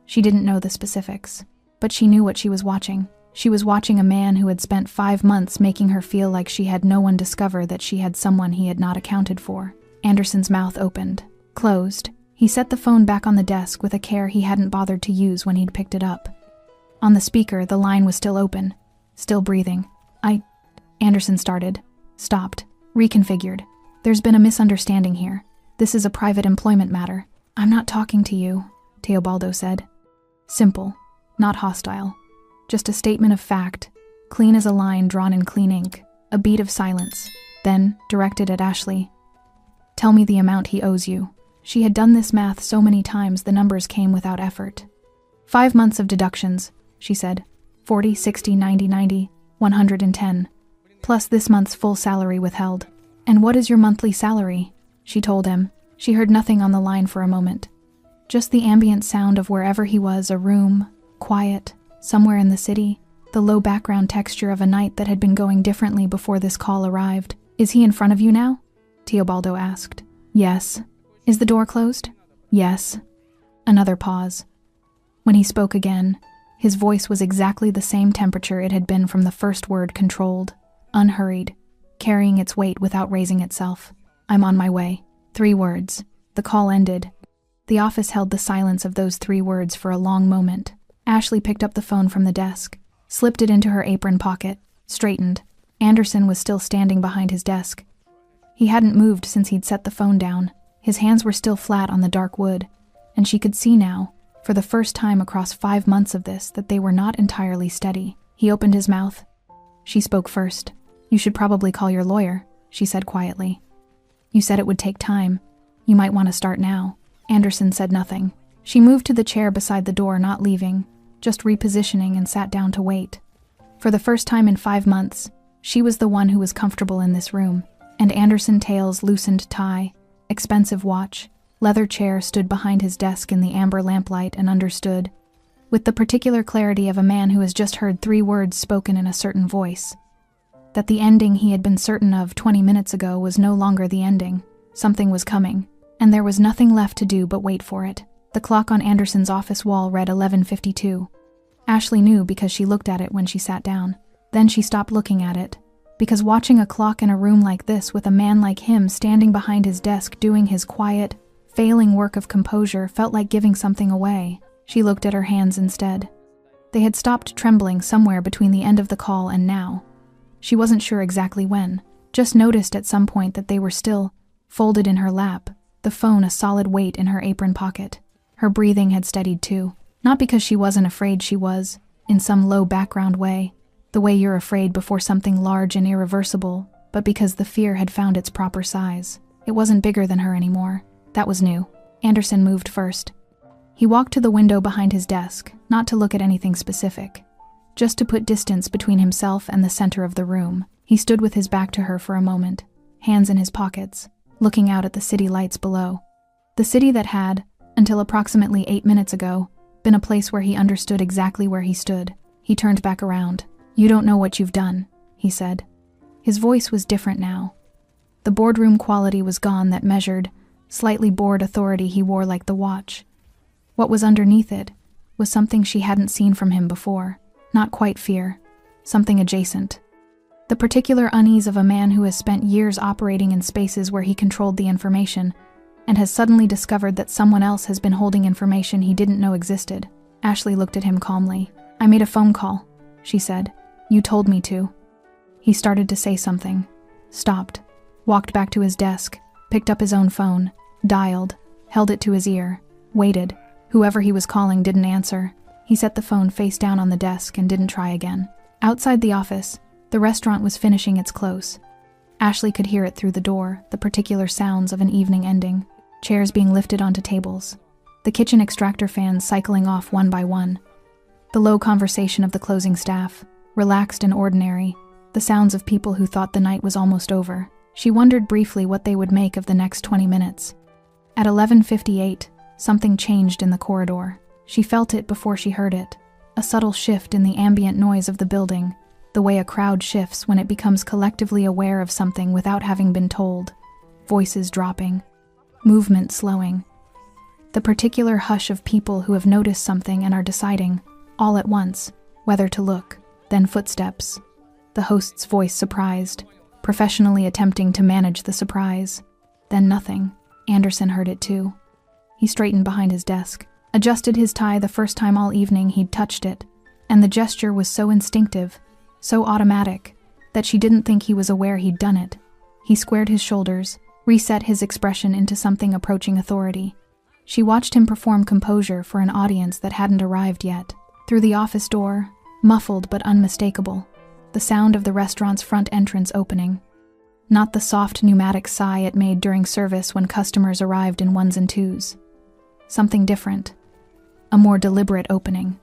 She didn't know the specifics, but she knew what she was watching. She was watching a man who had spent 5 months making her feel like she had no one discover that she had someone he had not accounted for. Anderson's mouth opened, closed. He set the phone back on the desk with a care he hadn't bothered to use when he'd picked it up. On the speaker, the line was still open, still breathing. Anderson started, stopped, reconfigured. "There's been a misunderstanding here. This is a private employment matter." "I'm not talking to you," Teobaldo said. Simple, not hostile. Just a statement of fact, clean as a line drawn in clean ink. A beat of silence, then, directed at Ashley, "Tell me the amount he owes you." She had done this math so many times the numbers came without effort. 5 months of deductions, she said. 40, 60, 90, 90, 110. Plus this month's full salary withheld. "And what is your monthly salary?" she told him. She heard nothing on the line for a moment. Just the ambient sound of wherever he was, a room, quiet, somewhere in the city, the low background texture of a night that had been going differently before this call arrived. "Is he in front of you now?" Teobaldo asked. "Yes." "Is the door closed?" "Yes." Another pause. When he spoke again, his voice was exactly the same temperature it had been from the first word, controlled, unhurried, carrying its weight without raising itself. "I'm on my way." 3 words. The call ended. The office held the silence of those 3 words for a long moment. Ashley picked up the phone from the desk, slipped it into her apron pocket, straightened. Anderson was still standing behind his desk. He hadn't moved since he'd set the phone down. His hands were still flat on the dark wood, and she could see now, for the first time across 5 months of this, that they were not entirely steady. He opened his mouth. She spoke first. "You should probably call your lawyer," she said quietly. "You said it would take time. You might want to start now." Anderson said nothing. She moved to the chair beside the door, not leaving, just repositioning, and sat down to wait. For the first time in 5 months, she was the one who was comfortable in this room, and Anderson Tales' loosened tie, expensive watch, leather chair stood behind his desk in the amber lamplight and understood, with the particular clarity of a man who has just heard 3 words spoken in a certain voice, that the ending he had been certain of 20 minutes ago was no longer the ending. Something was coming, and there was nothing left to do but wait for it. The clock on Anderson's office wall read 11:52. Ashley knew because she looked at it when she sat down. Then she stopped looking at it, because watching a clock in a room like this with a man like him standing behind his desk doing his quiet, failing work of composure felt like giving something away. She looked at her hands instead. They had stopped trembling somewhere between the end of the call and now. She wasn't sure exactly when, just noticed at some point that they were still folded in her lap, the phone a solid weight in her apron pocket. Her breathing had steadied too, not because she wasn't afraid she was, in some low background way, the way you're afraid before something large and irreversible, but because the fear had found its proper size. It wasn't bigger than her anymore. That was new. Anderson moved first. He walked to the window behind his desk, not to look at anything specific, just to put distance between himself and the center of the room. He stood with his back to her for a moment, hands in his pockets, looking out at the city lights below. The city that had, until approximately 8 minutes ago, been a place where he understood exactly where he stood. He turned back around. "You don't know what you've done," he said. His voice was different now. The boardroom quality was gone, that measured, slightly bored authority he wore like the watch. What was underneath it was something she hadn't seen from him before. Not quite fear, something adjacent. The particular unease of a man who has spent years operating in spaces where he controlled the information and has suddenly discovered that someone else has been holding information he didn't know existed. Ashley looked at him calmly. "I made a phone call," she said. "You told me to." He started to say something, stopped, walked back to his desk, picked up his own phone, dialed, held it to his ear, waited. Whoever he was calling didn't answer. He set the phone face down on the desk and didn't try again. Outside the office, the restaurant was finishing its close. Ashley could hear it through the door, the particular sounds of an evening ending. Chairs being lifted onto tables. The kitchen extractor fans cycling off one by one. The low conversation of the closing staff, relaxed and ordinary. The sounds of people who thought the night was almost over. She wondered briefly what they would make of the next 20 minutes. At 11:58, something changed in the corridor. She felt it before she heard it. A subtle shift in the ambient noise of the building, the way a crowd shifts when it becomes collectively aware of something without having been told. Voices dropping. Movement slowing. The particular hush of people who have noticed something and are deciding, all at once, whether to look. Then footsteps. The host's voice surprised, professionally attempting to manage the surprise. Then nothing. Anderson heard it too. He straightened behind his desk, adjusted his tie the first time all evening he'd touched it, and the gesture was so instinctive, so automatic, that she didn't think he was aware he'd done it. He squared his shoulders, reset his expression into something approaching authority. She watched him perform composure for an audience that hadn't arrived yet. Through the office door, muffled but unmistakable, the sound of the restaurant's front entrance opening. Not the soft pneumatic sigh it made during service when customers arrived in ones and twos. Something different. A more deliberate opening.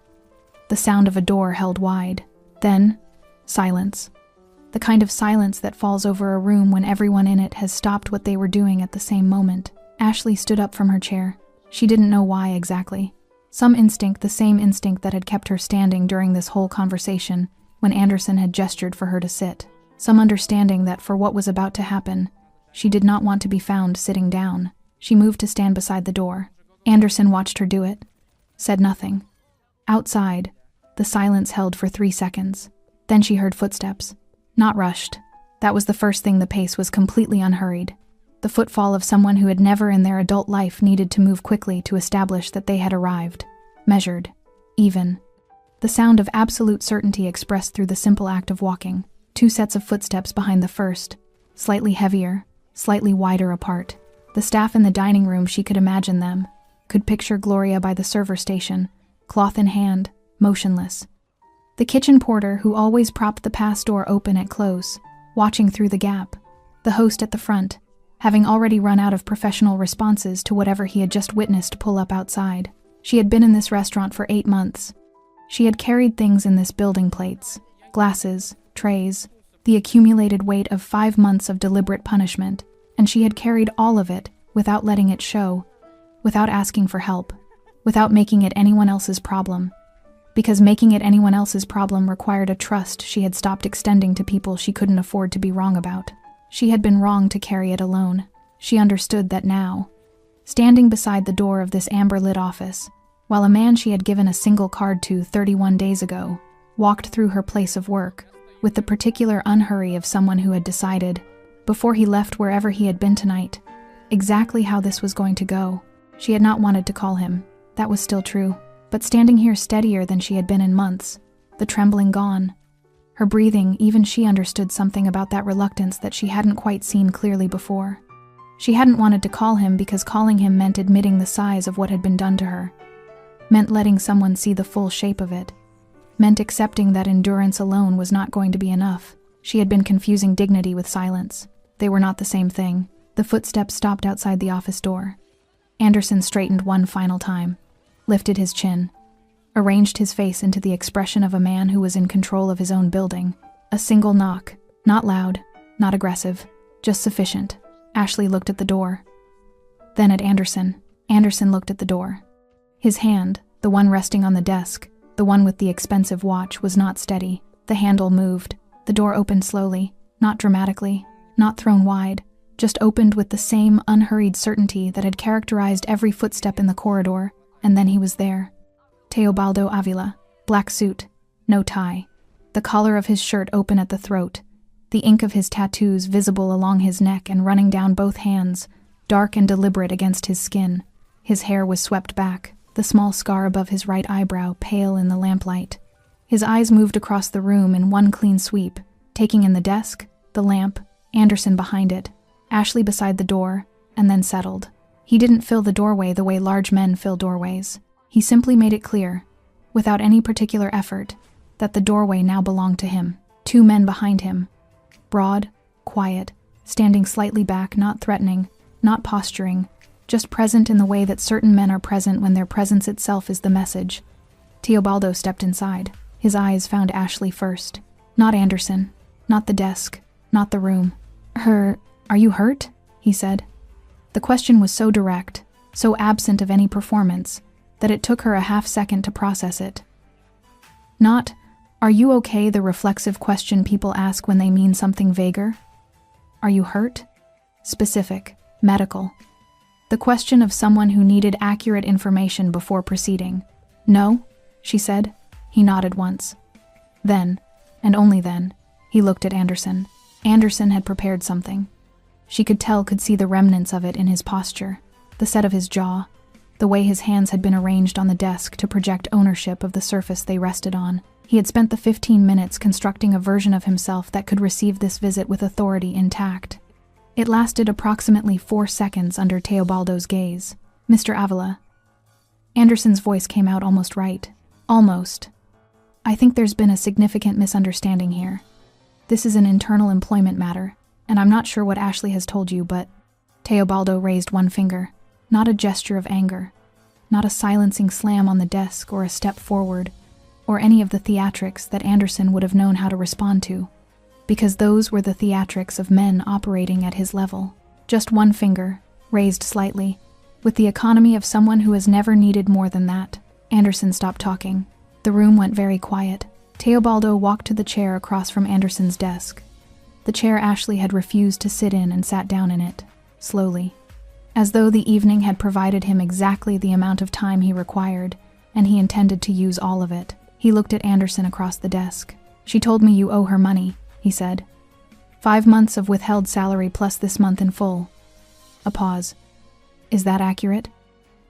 The sound of a door held wide. Then, silence. The kind of silence that falls over a room when everyone in it has stopped what they were doing at the same moment. Ashley stood up from her chair. She didn't know why exactly. Some instinct, the same instinct that had kept her standing during this whole conversation when Anderson had gestured for her to sit. Some understanding that for what was about to happen, she did not want to be found sitting down. She moved to stand beside the door. Anderson watched her do it. Said nothing. Outside, the silence held for 3 seconds. Then she heard footsteps. Not rushed. That was the first thing. The pace was completely unhurried. The footfall of someone who had never in their adult life needed to move quickly to establish that they had arrived. Measured. Even. The sound of absolute certainty expressed through the simple act of walking. 2 sets of footsteps behind the first. Slightly heavier, slightly wider apart. The staff in the dining room, she could imagine them. Could picture Gloria by the server station, cloth in hand, motionless. The kitchen porter who always propped the pass door open at close, watching through the gap. The host at the front, having already run out of professional responses to whatever he had just witnessed pull up outside. She had been in this restaurant for 8 months. She had carried things in this building: plates, glasses, trays, the accumulated weight of 5 months of deliberate punishment, and she had carried all of it without letting it show, without asking for help, without making it anyone else's problem. Because making it anyone else's problem required a trust she had stopped extending to people she couldn't afford to be wrong about. She had been wrong to carry it alone. She understood that now. Standing beside the door of this amber-lit office, while a man she had given a single card to 31 days ago walked through her place of work, with the particular unhurry of someone who had decided, before he left wherever he had been tonight, exactly how this was going to go. She had not wanted to call him. That was still true. But standing here steadier than she had been in months, the trembling gone. Her breathing, even she understood something about that reluctance that she hadn't quite seen clearly before. She hadn't wanted to call him because calling him meant admitting the size of what had been done to her. Meant letting someone see the full shape of it. Meant accepting that endurance alone was not going to be enough. She had been confusing dignity with silence. They were not the same thing. The footsteps stopped outside the office door. Anderson straightened one final time. Lifted his chin, arranged his face into the expression of a man who was in control of his own building. A single knock, not loud, not aggressive, Just sufficient. Ashley looked at the door. Then at Anderson. Anderson looked at the door. His hand, the one resting on the desk, the one with the expensive watch, was not steady. The handle moved. The door opened slowly, not dramatically, not thrown wide, just opened with the same unhurried certainty that had characterized every footstep in the corridor, and then he was there. Teobaldo Avila, black suit, no tie, the collar of his shirt open at the throat, the ink of his tattoos visible along his neck and running down both hands, dark and deliberate against his skin. His hair was swept back, the small scar above his right eyebrow pale in the lamplight. His eyes moved across the room in one clean sweep, taking in the desk, the lamp, Anderson behind it, Ashley beside the door, and then settled. He didn't fill the doorway the way large men fill doorways. He simply made it clear, without any particular effort, that the doorway now belonged to him. 2 men behind him, broad, quiet, standing slightly back, not threatening, not posturing, just present in the way that certain men are present when their presence itself is the message. Teobaldo stepped inside. His eyes found Ashley first. Not Anderson, not the desk, not the room. Are you hurt?" he said. The question was so direct, so absent of any performance, that it took her a half-second to process it. Not, "Are you okay?" the reflexive question people ask when they mean something vaguer. Are you hurt? Specific, medical. The question of someone who needed accurate information before proceeding. "No," she said. He nodded once. Then, and only then, he looked at Anderson. Anderson had prepared something. She could see the remnants of it in his posture, the set of his jaw, the way his hands had been arranged on the desk to project ownership of the surface they rested on. He had spent the 15 minutes constructing a version of himself that could receive this visit with authority intact. It lasted approximately 4 seconds under Teobaldo's gaze. "Mr. Avila." Anderson's voice came out almost right. "Almost. I think there's been a significant misunderstanding here. This is an internal employment matter, and I'm not sure what Ashley has told you, but..." Teobaldo raised one finger, not a gesture of anger, not a silencing slam on the desk or a step forward, or any of the theatrics that Anderson would have known how to respond to, because those were the theatrics of men operating at his level. Just one finger, raised slightly, with the economy of someone who has never needed more than that. Anderson stopped talking. The room went very quiet. Teobaldo walked to the chair across from Anderson's desk. The chair Ashley had refused to sit in, and sat down in it, slowly, as though the evening had provided him exactly the amount of time he required, and he intended to use all of it. He looked at Anderson across the desk. "She told me you owe her money," he said. 5 months of withheld salary plus this month in full." A pause. "Is that accurate?"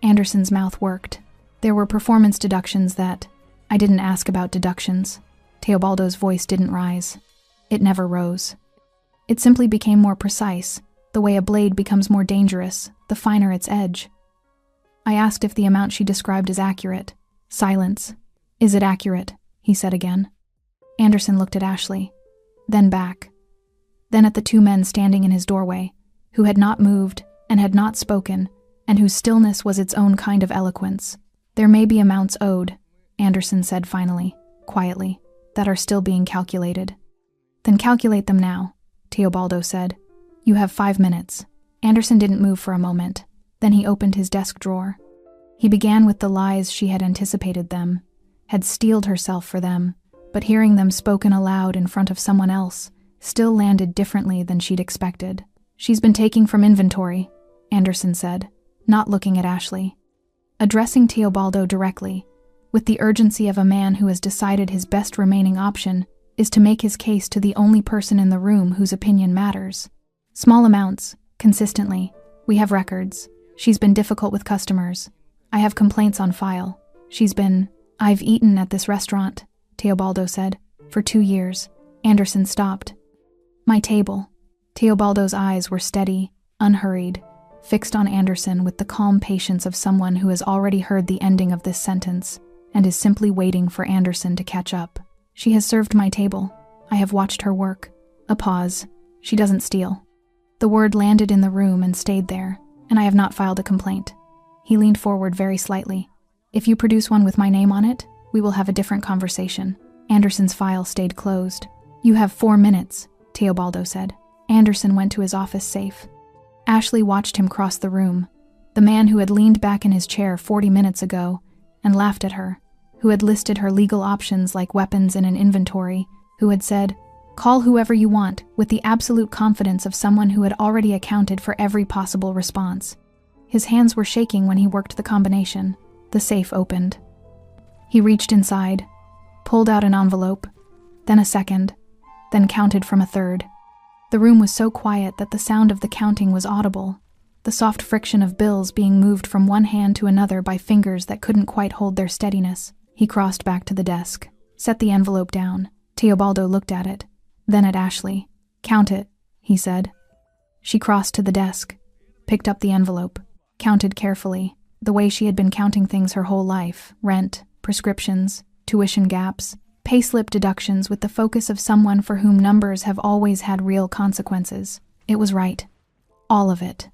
Anderson's mouth worked. "There were performance deductions that..." "I didn't ask about deductions." Teobaldo's voice didn't rise. It never rose. It simply became more precise, the way a blade becomes more dangerous, the finer its edge. "I asked if the amount she described is accurate." Silence. "Is it accurate?" he said again. Anderson looked at Ashley, then back, then at the 2 men standing in his doorway, who had not moved and had not spoken, and whose stillness was its own kind of eloquence. "There may be amounts owed," Anderson said finally, quietly, "that are still being calculated." "Then calculate them now," Teobaldo said. "You have 5 minutes. Anderson didn't move for a moment. Then he opened his desk drawer. He began with the lies she had anticipated them, had steeled herself for them, but hearing them spoken aloud in front of someone else still landed differently than she'd expected. "She's been taking from inventory," Anderson said, not looking at Ashley. Addressing Teobaldo directly, with the urgency of a man who has decided his best remaining option is to make his case to the only person in the room whose opinion matters. "Small amounts, consistently. We have records. She's been difficult with customers. I have complaints on file. I've eaten at this restaurant," Teobaldo said, "for 2 years. Anderson stopped. "My table." Teobaldo's eyes were steady, unhurried, fixed on Anderson with the calm patience of someone who has already heard the ending of this sentence and is simply waiting for Anderson to catch up. "She has served my table. I have watched her work." A pause. "She doesn't steal." The word landed in the room and stayed there, "and I have not filed a complaint." He leaned forward very slightly. "If you produce one with my name on it, we will have a different conversation." Anderson's file stayed closed. "You have 4 minutes," Teobaldo said. Anderson went to his office safe. Ashley watched him cross the room, the man who had leaned back in his chair 40 minutes ago and laughed at her, who had listed her legal options like weapons in an inventory, who had said, "Call whoever you want," with the absolute confidence of someone who had already accounted for every possible response. His hands were shaking when he worked the combination. The safe opened. He reached inside, pulled out an envelope, then a second, then counted from a third. The room was so quiet that the sound of the counting was audible, the soft friction of bills being moved from one hand to another by fingers that couldn't quite hold their steadiness. He crossed back to the desk, set the envelope down. Teobaldo looked at it, then at Ashley. "Count it," he said. She crossed to the desk, picked up the envelope, counted carefully, the way she had been counting things her whole life: rent, prescriptions, tuition gaps, payslip deductions, with the focus of someone for whom numbers have always had real consequences. It was right. All of it.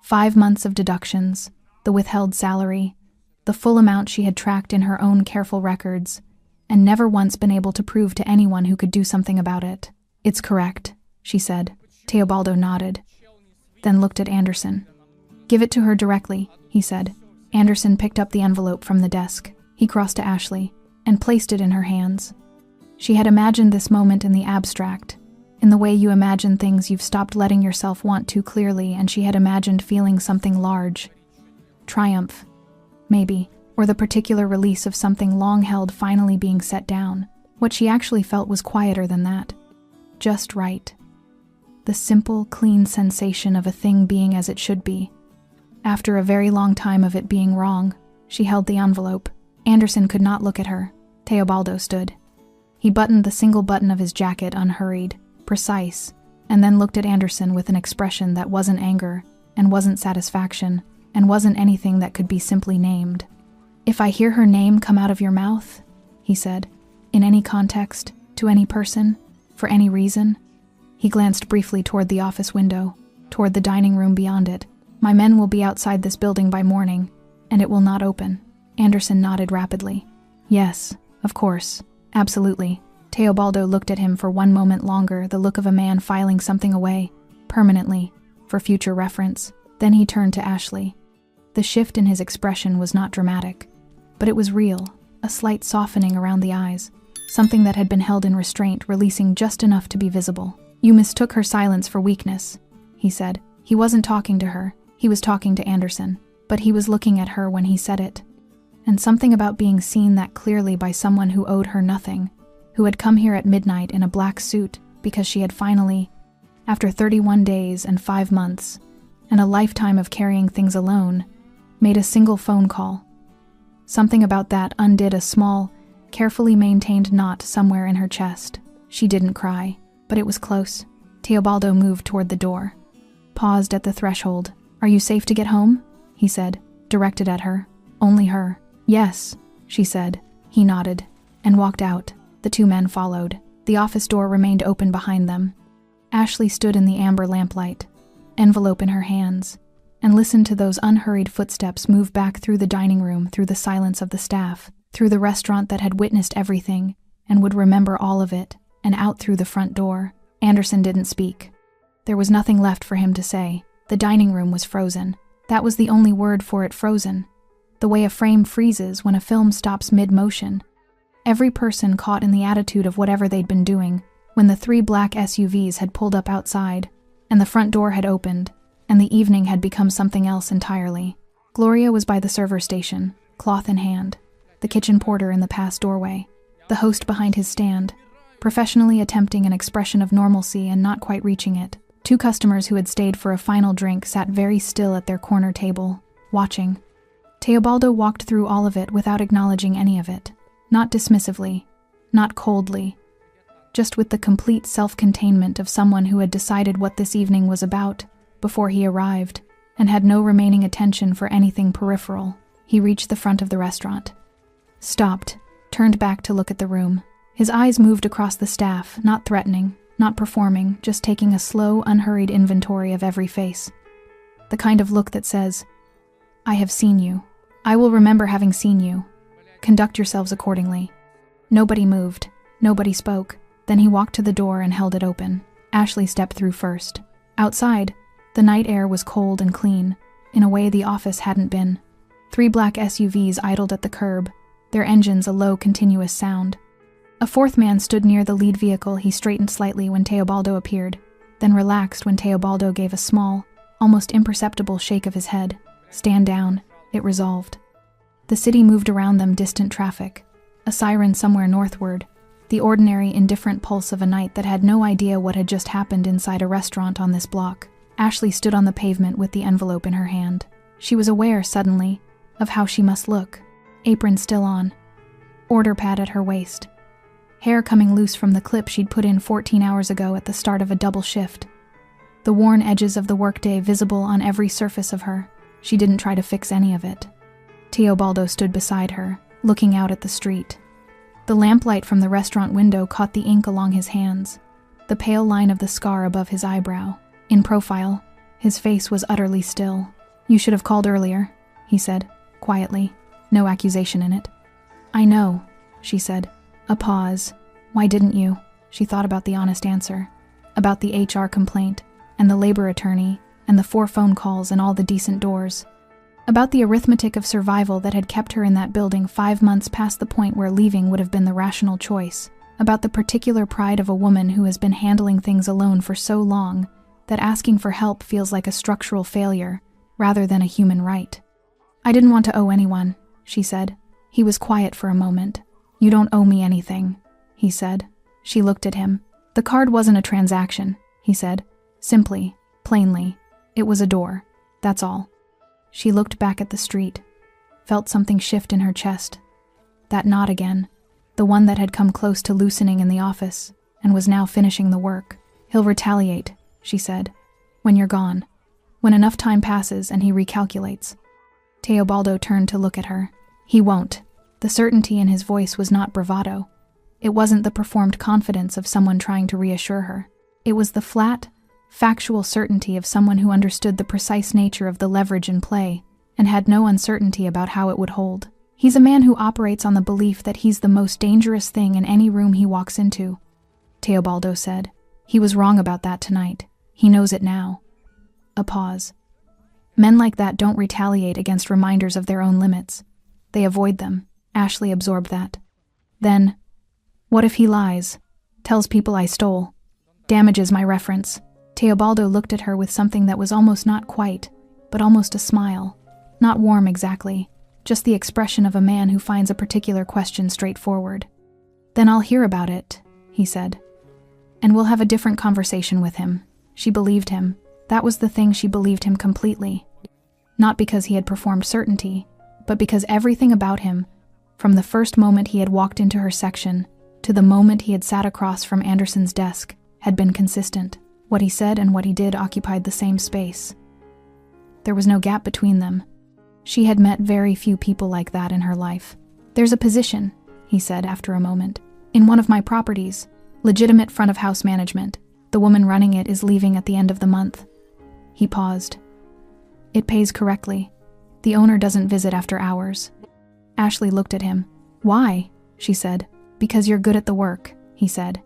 5 months of deductions, the withheld salary, the full amount she had tracked in her own careful records, and never once been able to prove to anyone who could do something about it. "It's correct," she said. Teobaldo nodded, then looked at Anderson. "Give it to her directly," he said. Anderson picked up the envelope from the desk. He crossed to Ashley and placed it in her hands. She had imagined this moment in the abstract, in the way you imagine things you've stopped letting yourself want too clearly, and she had imagined feeling something large. Triumph, maybe, or the particular release of something long held finally being set down. What she actually felt was quieter than that. Just right. The simple, clean sensation of a thing being as it should be. After a very long time of it being wrong, she held the envelope. Anderson could not look at her. Teobaldo stood. He buttoned the single button of his jacket unhurried, precise, and then looked at Anderson with an expression that wasn't anger, and wasn't satisfaction, and wasn't anything that could be simply named. "If I hear her name come out of your mouth," he said, "in any context, to any person, for any reason," he glanced briefly toward the office window, toward the dining room beyond it, "my men will be outside this building by morning, and it will not open." Anderson nodded rapidly. "Yes, of course, absolutely." Teobaldo looked at him for one moment longer, the look of a man filing something away, permanently, for future reference. Then he turned to Ashley. The shift in his expression was not dramatic, but it was real, a slight softening around the eyes, something that had been held in restraint, releasing just enough to be visible. "You mistook her silence for weakness," he said. He wasn't talking to her, he was talking to Anderson, but he was looking at her when he said it. And something about being seen that clearly by someone who owed her nothing, who had come here at midnight in a black suit because she had finally, after 31 days and 5 months, and a lifetime of carrying things alone, made a single phone call. Something about that undid a small, carefully maintained knot somewhere in her chest. She didn't cry, but it was close. Teobaldo moved toward the door, paused at the threshold. "Are you safe to get home?" he said, directed at her. Only her. "Yes," she said. He nodded, and walked out. The two men followed. The office door remained open behind them. Ashley stood in the amber lamplight, envelope in her hands, and listened to those unhurried footsteps move back through the dining room, through the silence of the staff, through the restaurant that had witnessed everything and would remember all of it, and out through the front door. Anderson didn't speak. There was nothing left for him to say. The dining room was frozen. That was the only word for it: frozen. The way a frame freezes when a film stops mid-motion. Every person caught in the attitude of whatever they'd been doing when the 3 black SUVs had pulled up outside, and the front door had opened, and the evening had become something else entirely. Gloria was by the server station, cloth in hand, the kitchen porter in the past doorway, the host behind his stand, professionally attempting an expression of normalcy and not quite reaching it. 2 customers who had stayed for a final drink sat very still at their corner table, watching. Teobaldo walked through all of it without acknowledging any of it. Not dismissively, not coldly, just with the complete self-containment of someone who had decided what this evening was about before he arrived, and had no remaining attention for anything peripheral. He reached the front of the restaurant, stopped, turned back to look at the room. His eyes moved across the staff, not threatening, not performing, just taking a slow, unhurried inventory of every face. The kind of look that says, "I have seen you. I will remember having seen you. Conduct yourselves accordingly." Nobody moved. Nobody spoke. Then he walked to the door and held it open. Ashley stepped through first. Outside, the night air was cold and clean, in a way the office hadn't been. 3 black SUVs idled at the curb, their engines a low, continuous sound. A 4th man stood near the lead vehicle. He straightened slightly when Teobaldo appeared, then relaxed when Teobaldo gave a small, almost imperceptible shake of his head. Stand down, it resolved. The city moved around them, distant traffic, a siren somewhere northward, the ordinary, indifferent pulse of a night that had no idea what had just happened inside a restaurant on this block. Ashley stood on the pavement with the envelope in her hand. She was aware, suddenly, of how she must look. Apron still on. Order pad at her waist. Hair coming loose from the clip she'd put in 14 hours ago at the start of a double shift. The worn edges of the workday visible on every surface of her. She didn't try to fix any of it. Teobaldo stood beside her, looking out at the street. The lamplight from the restaurant window caught the ink along his hands, the pale line of the scar above his eyebrow. In profile, his face was utterly still. "You should have called earlier," he said, quietly, no accusation in it. "I know," she said. A pause. "Why didn't you?" She thought about the honest answer, about the HR complaint, and the labor attorney, and the 4 phone calls and all the decent doors. About the arithmetic of survival that had kept her in that building 5 months past the point where leaving would have been the rational choice. About the particular pride of a woman who has been handling things alone for so long that asking for help feels like a structural failure rather than a human right. "I didn't want to owe anyone," she said. He was quiet for a moment. "You don't owe me anything," he said. She looked at him. "The card wasn't a transaction," he said. Simply, plainly, it was a door. That's all. She looked back at the street, felt something shift in her chest. That knot again, the one that had come close to loosening in the office and was now finishing the work. "He'll retaliate," she said, "when you're gone. When enough time passes and he recalculates." Teobaldo turned to look at her. "He won't." The certainty in his voice was not bravado. It wasn't the performed confidence of someone trying to reassure her. It was the flat, factual certainty of someone who understood the precise nature of the leverage in play and had no uncertainty about how it would hold. He's a man who operates on the belief that he's the most dangerous thing in any room he walks into, Teobaldo said. He was wrong about that tonight. He knows it now. A pause. Men like that don't retaliate against reminders of their own limits. They avoid them. Ashley absorbed that. Then, what if he lies? Tells people I stole. Damages my reference. Teobaldo looked at her with something that was almost not quite, but almost a smile. Not warm exactly, just the expression of a man who finds a particular question straightforward. "Then I'll hear about it," he said. "And we'll have a different conversation with him." She believed him. That was the thing, she believed him completely. Not because he had performed certainty, but because everything about him, from the first moment he had walked into her section to the moment he had sat across from Anderson's desk, had been consistent. What he said and what he did occupied the same space. There was no gap between them. She had met very few people like that in her life. "There's a position," he said after a moment, "in one of my properties, legitimate front-of-house management. The woman running it is leaving at the end of the month." He paused. "It pays correctly. The owner doesn't visit after hours." Ashley looked at him. "Why?" she said. "Because you're good at the work," he said.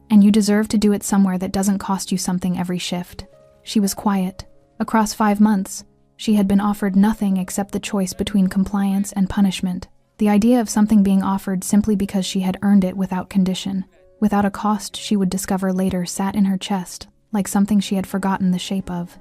"And you deserve to do it somewhere that doesn't cost you something every shift." She was quiet. Across 5 months, she had been offered nothing except the choice between compliance and punishment. The idea of something being offered simply because she had earned it without condition, without a cost she would discover later, sat in her chest, like something she had forgotten the shape of.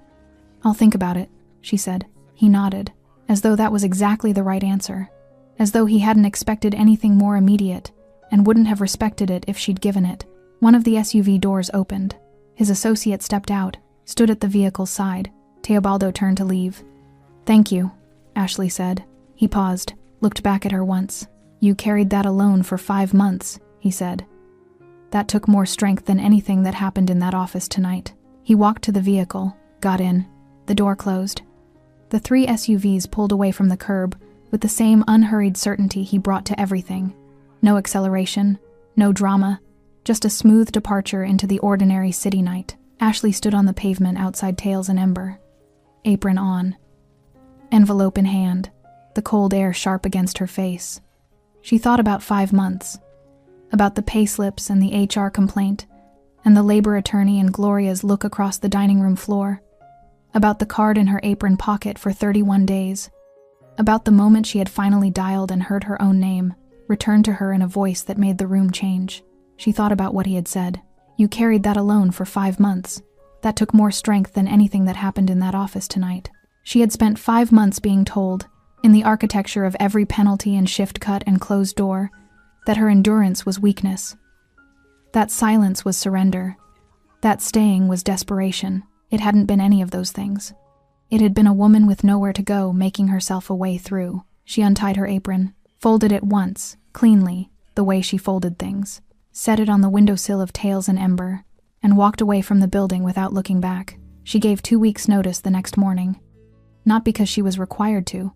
"I'll think about it," she said. He nodded, as though that was exactly the right answer, as though he hadn't expected anything more immediate, and wouldn't have respected it if she'd given it. One of the SUV doors opened. His associate stepped out, stood at the vehicle's side. Teobaldo turned to leave. "Thank you," Ashley said. He paused, looked back at her once. "You carried that alone for 5 months," he said. "That took more strength than anything that happened in that office tonight." He walked to the vehicle, got in. The door closed. The 3 SUVs pulled away from the curb with the same unhurried certainty he brought to everything. No acceleration, no drama, just a smooth departure into the ordinary city night. Ashley stood on the pavement outside Tails and Ember. Apron on. Envelope in hand, the cold air sharp against her face. She thought about 5 months, about the payslips and the HR complaint, and the labor attorney and Gloria's look across the dining room floor, about the card in her apron pocket for 31 days, about the moment she had finally dialed and heard her own name, returned to her in a voice that made the room change. She thought about what he had said. You carried that alone for 5 months. That took more strength than anything that happened in that office tonight. She had spent 5 months being told, in the architecture of every penalty and shift cut and closed door, that her endurance was weakness. That silence was surrender. That staying was desperation. It hadn't been any of those things. It had been a woman with nowhere to go, making herself a way through. She untied her apron, folded it once, cleanly, the way she folded things, set it on the windowsill of Tails and Ember, and walked away from the building without looking back. She gave 2 weeks' notice the next morning. Not because she was required to,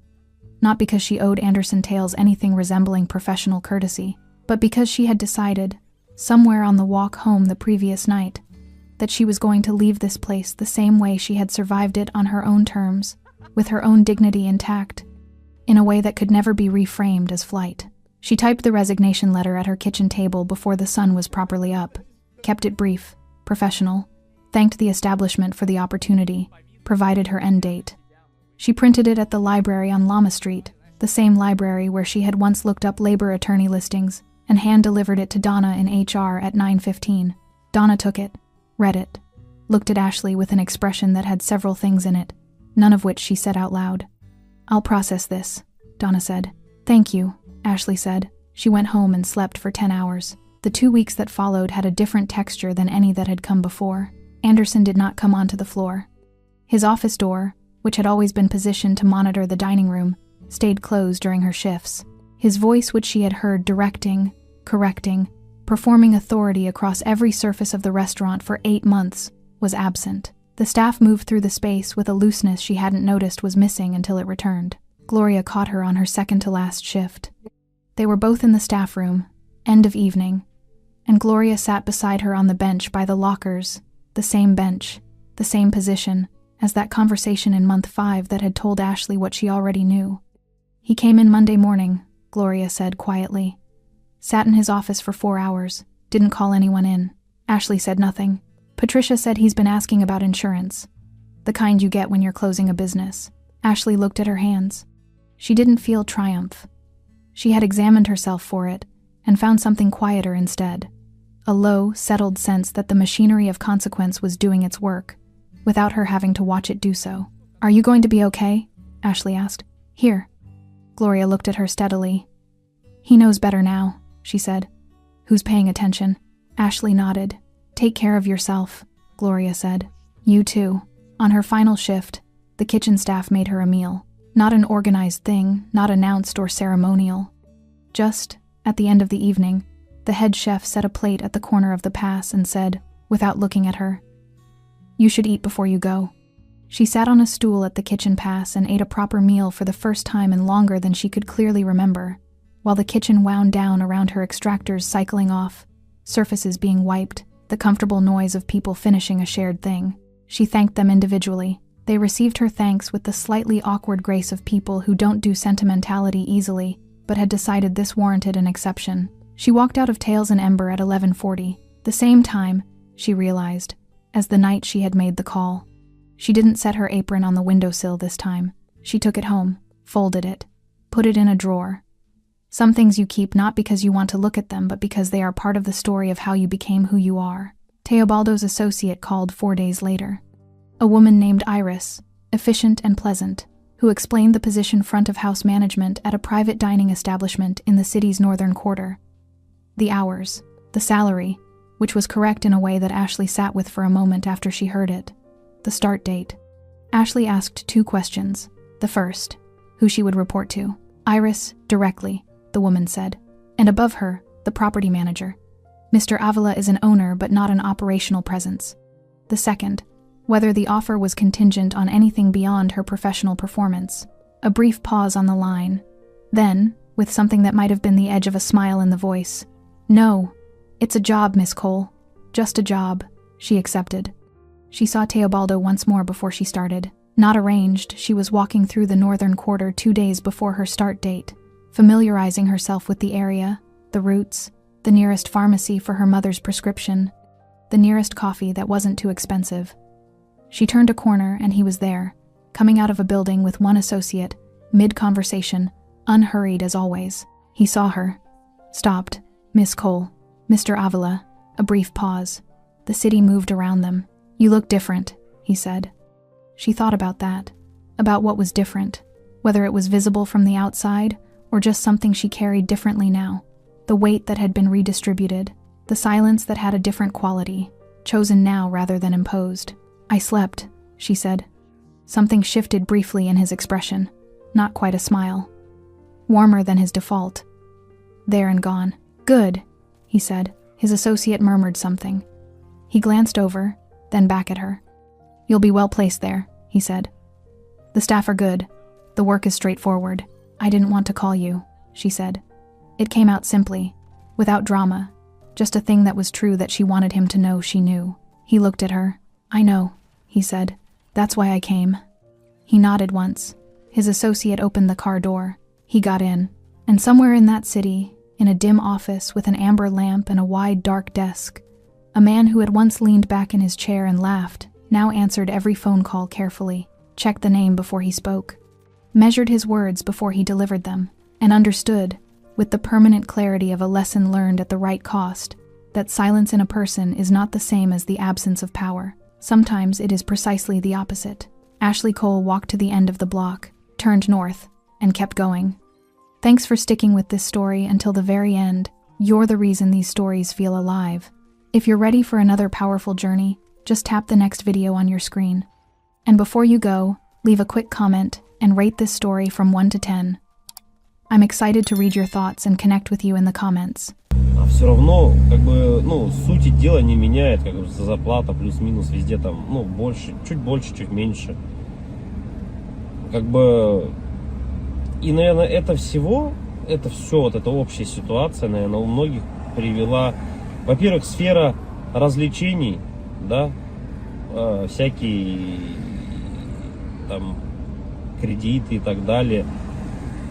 not because she owed Anderson Tails anything resembling professional courtesy, but because she had decided, somewhere on the walk home the previous night, that she was going to leave this place the same way she had survived it on her own terms, with her own dignity intact, in a way that could never be reframed as flight. She typed the resignation letter at her kitchen table before the sun was properly up, kept it brief, professional, thanked the establishment for the opportunity, provided her end date. She printed it at the library on Lama Street, the same library where she had once looked up labor attorney listings, and hand-delivered it to Donna in HR at 9:15. Donna took it, read it, looked at Ashley with an expression that had several things in it, none of which she said out loud. I'll process this, Donna said. Thank you, Ashley said. She went home and slept for 10 hours. The 2 weeks that followed had a different texture than any that had come before. Anderson did not come onto the floor. His office door, which had always been positioned to monitor the dining room, stayed closed during her shifts. His voice, which she had heard directing, correcting, performing authority across every surface of the restaurant for 8 months, was absent. The staff moved through the space with a looseness she hadn't noticed was missing until it returned. Gloria caught her on her second-to-last shift. They were both in the staff room, end of evening, and Gloria sat beside her on the bench by the lockers, the same bench, the same position, as that conversation in month 5 that had told Ashley what she already knew. He came in Monday morning, Gloria said quietly. Sat in his office for 4 hours, didn't call anyone in. Ashley said nothing. Patricia said he's been asking about insurance, the kind you get when you're closing a business. Ashley looked at her hands. She didn't feel triumph. She had examined herself for it and found something quieter instead. A low, settled sense that the machinery of consequence was doing its work, without her having to watch it do so. Are you going to be okay? Ashley asked. Here. Gloria looked at her steadily. He knows better now, she said. Who's paying attention? Ashley nodded. Take care of yourself, Gloria said. You too. On her final shift, the kitchen staff made her a meal. Not an organized thing, not announced or ceremonial. Just, at the end of the evening, the head chef set a plate at the corner of the pass and said, without looking at her, You should eat before you go. She sat on a stool at the kitchen pass and ate a proper meal for the first time in longer than she could clearly remember, while the kitchen wound down around her, extractors cycling off, surfaces being wiped, the comfortable noise of people finishing a shared thing. She thanked them individually. They received her thanks with the slightly awkward grace of people who don't do sentimentality easily, but had decided this warranted an exception. She walked out of Tails and Ember at 11:40, the same time, she realized, as the night she had made the call. She didn't set her apron on the windowsill this time. She took it home, folded it, put it in a drawer. Some things you keep not because you want to look at them, but because they are part of the story of how you became who you are. Teobaldo's associate called 4 days later. A woman named Iris, efficient and pleasant, who explained the position front of house management at a private dining establishment in the city's northern quarter. The hours, the salary, which was correct in a way that Ashley sat with for a moment after she heard it. The start date. Ashley asked 2 questions. The first, who she would report to. Iris, directly, the woman said. And above her, the property manager. Mr. Avila is an owner but not an operational presence. The second, whether the offer was contingent on anything beyond her professional performance. A brief pause on the line. Then, with something that might have been the edge of a smile in the voice. No, it's a job, Miss Cole. Just a job, she accepted. She saw Teobaldo once more before she started. Not arranged, she was walking through the northern quarter 2 days before her start date, familiarizing herself with the area, the routes, the nearest pharmacy for her mother's prescription. the nearest coffee that wasn't too expensive. She turned a corner and he was there, coming out of a building with one associate, mid-conversation, unhurried as always. He saw her. Stopped. Miss Cole. Mr. Avila. A brief pause. The city moved around them. You look different, he said. She thought about that. About what was different. Whether it was visible from the outside, or just something she carried differently now. The weight that had been redistributed. The silence that had a different quality. Chosen now rather than imposed. I slept, she said. Something shifted briefly in his expression. Not quite a smile. Warmer than his default. There and gone. Good, he said. His associate murmured something. He glanced over, then back at her. You'll be well placed there, he said. The staff are good. The work is straightforward. I didn't want to call you, she said. It came out simply, without drama, just a thing that was true that she wanted him to know she knew. He looked at her. I know, he said. That's why I came. He nodded once. His associate opened the car door. He got in, and somewhere in that city, in a dim office with an amber lamp and a wide dark desk, a man who had once leaned back in his chair and laughed, now answered every phone call carefully, checked the name before he spoke, measured his words before he delivered them, and understood, with the permanent clarity of a lesson learned at the right cost, that silence in a person is not the same as the absence of power. Sometimes it is precisely the opposite. Ashley Cole walked to the end of the block, turned north, and kept going. Thanks for sticking with this story until the very end. You're the reason these stories feel alive. If you're ready for another powerful journey, just tap the next video on your screen. And before you go, leave a quick comment and rate this story from 1 to 10. I'm excited to read your thoughts and connect with you in the comments. А все равно, как бы, сути дела не меняет, как говорится, зарплата плюс-минус везде там, больше, чуть меньше. Как бы, и, наверное, это все, вот эта общая ситуация, наверное, у многих привела, во-первых, сфера развлечений, да, всякие там кредиты и так далее,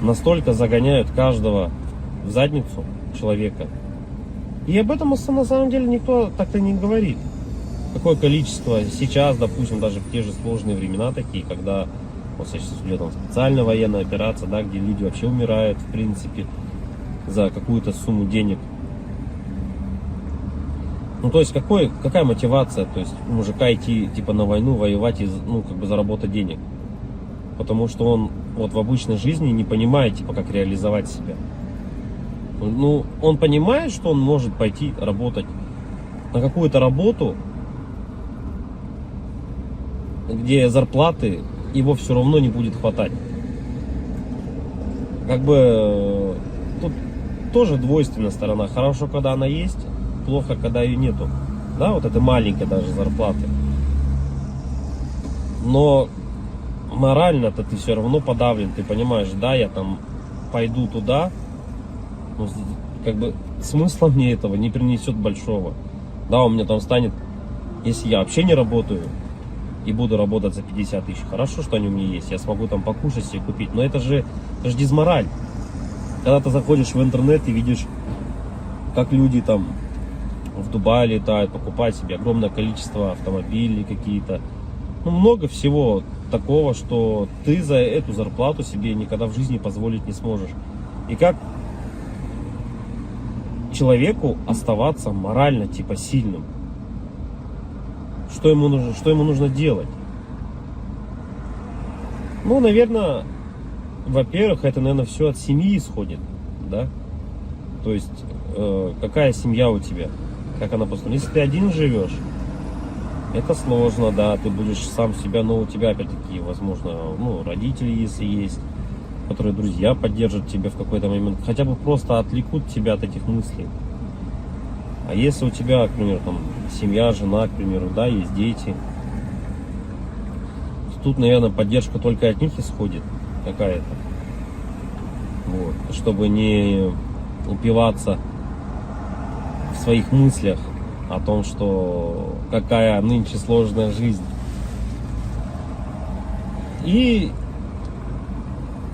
настолько загоняют каждого в задницу человека. И об этом на самом деле никто так-то не говорит. Какое количество сейчас, допустим, даже в те же сложные времена такие, когда вот сейчас идет там специальная военная операция, да, где люди вообще умирают, в принципе, за какую-то сумму денег. То есть какая мотивация, то есть у мужика идти типа на войну, воевать и как бы заработать денег? Потому что он вот в обычной жизни не понимает, типа, как реализовать себя. Он понимает, что он может пойти работать на какую-то работу, где зарплаты его все равно не будет хватать. Как бы тут тоже двойственная сторона. Хорошо, когда она есть, плохо, когда ее нету. Да, вот это маленькая даже зарплаты. Но морально-то ты все равно подавлен. Ты понимаешь, да, я там пойду туда, как бы смысла мне этого не принесет большого. Да, у меня там станет, если я вообще не работаю и буду работать за 50 тысяч, хорошо, что они у меня есть, я смогу там покушать себе купить, но это же дизмораль. Когда ты заходишь в интернет и видишь, как люди там в Дубае летают, покупают себе огромное количество автомобилей какие-то, много всего такого, что ты за эту зарплату себе никогда в жизни позволить не сможешь. И как человеку оставаться морально типа сильным? Что ему нужно делать? Наверное, во-первых, это, наверное, все от семьи исходит, да? То есть, какая семья у тебя, как она построена. Если ты один живешь, это сложно, да, ты будешь сам себя, но у тебя опять-таки, возможно, родители, если есть, которые друзья поддержат тебя в какой-то момент, хотя бы просто отвлекут тебя от этих мыслей. А если у тебя, к примеру, там семья, жена, к примеру, да, есть дети, то тут, наверное, поддержка только от них исходит какая-то. Вот, чтобы не упиваться в своих мыслях о том, что какая нынче сложная жизнь. И,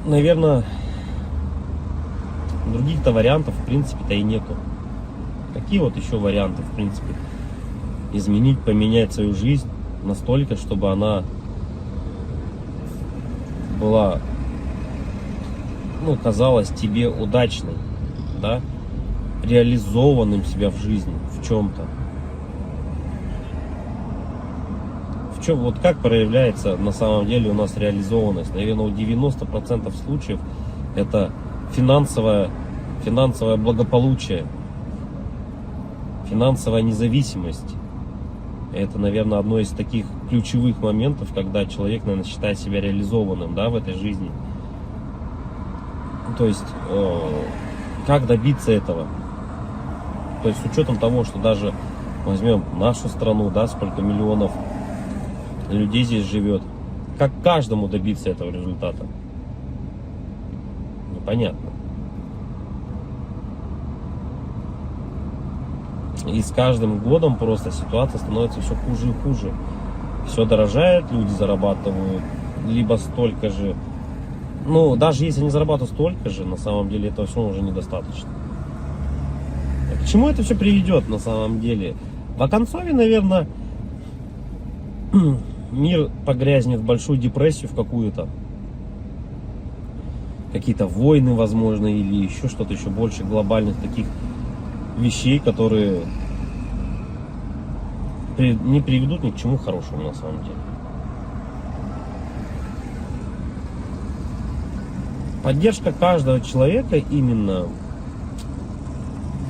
наверное, других-то вариантов, в принципе-то, и нету. Какие вот еще варианты, в принципе? изменить, поменять свою жизнь настолько, чтобы она была, ну, казалась тебе удачной, да, реализованным себя в жизни, в чем-то. В чем, вот как проявляется на самом деле у нас реализованность? Наверное, у 90% случаев это финансовое благополучие, финансовая независимость. Это, наверное, одно из таких ключевых моментов, когда человек, наверное, считает себя реализованным, да, в этой жизни. То есть, как добиться этого? То есть, с учетом того, что даже возьмем нашу страну, да, сколько миллионов людей здесь живет, как каждому добиться этого результата? Непонятно. И с каждым годом просто ситуация становится все хуже и хуже. Все дорожает, люди зарабатывают либо столько же. Ну, даже если они зарабатывают столько же, на самом деле этого все уже недостаточно. К чему это все приведет на самом деле? В оконцове, наверное, мир погрязнет в большую депрессию в какую-то. Какие-то войны, возможно, или еще что-то еще больше глобальных таких вещей, которые не приведут ни к чему хорошему на самом деле. Поддержка каждого человека именно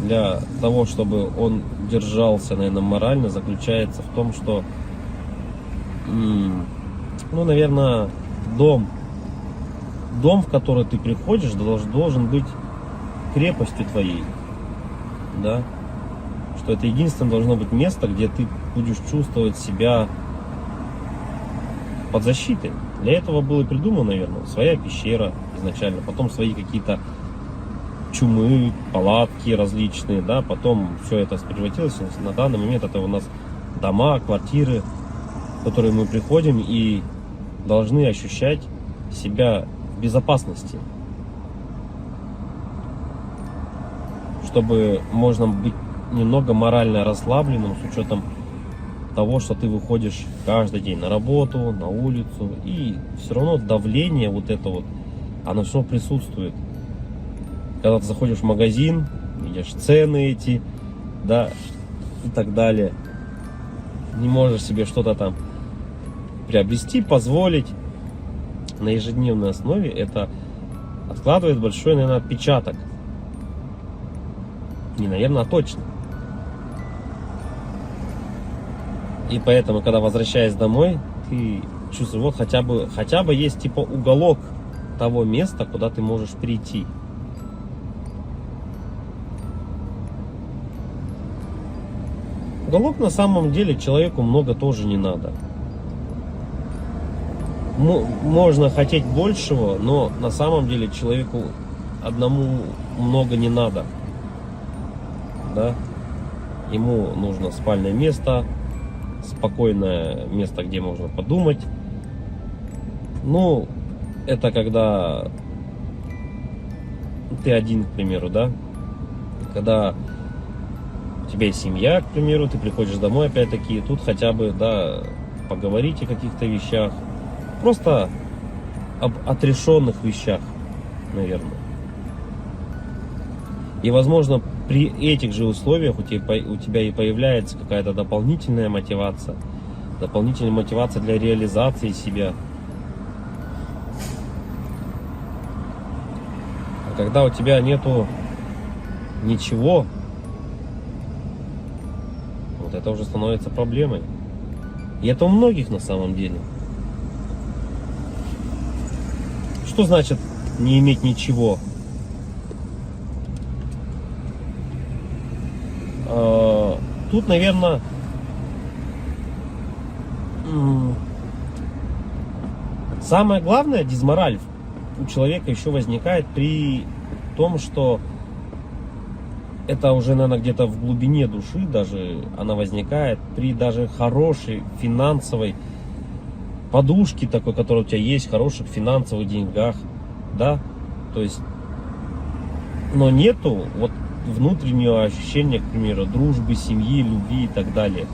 для того, чтобы он держался, наверное, морально, заключается в том, что, ну, наверное, дом, в который ты приходишь, должен быть крепостью твоей. Да, что это единственное должно быть место, где ты будешь чувствовать себя под защитой. Для этого было и придумано, наверное, своя пещера изначально, потом свои какие-то чумы, палатки различные, да, потом все это превратилось. На данный момент это у нас дома, квартиры, в которые мы приходим и должны ощущать себя в безопасности, чтобы можно быть немного морально расслабленным с учетом того, что ты выходишь каждый день на работу, на улицу, и все равно давление вот это вот, оно все присутствует. Когда ты заходишь в магазин, видишь цены эти, да, и так далее, не можешь себе что-то там приобрести, позволить на ежедневной основе, это откладывает большой, наверное, отпечаток. Не, наверное, а точно. И поэтому, когда возвращаясь домой, ты чувствуешь, вот хотя бы есть типа уголок того места, куда ты можешь прийти. Уголок на самом деле человеку много тоже не надо. Можно хотеть большего, но на самом деле человеку одному много не надо. Да? Ему нужно спальное место, спокойное место, где можно подумать. Ну, это когда ты один, к примеру, да? Когда у тебя есть семья, к примеру, ты приходишь домой, опять-таки, тут хотя бы, да, поговорить о каких-то вещах. Просто об отрешенных вещах, наверное. И, возможно, при этих же условиях у тебя и появляется какая-то дополнительная мотивация для реализации себя. А когда у тебя нету ничего, вот это уже становится проблемой. И это у многих на самом деле. Что значит не иметь ничего? Тут, наверное, самое главное, дизмораль у человека еще возникает при том, что это уже, наверное, где-то в глубине души даже она возникает при даже хорошей финансовой подушке такой, которая у тебя есть, хороших финансовых деньгах, да, то есть, но нету вот внутреннего ощущения, к примеру, дружбы, семьи, любви и так далее.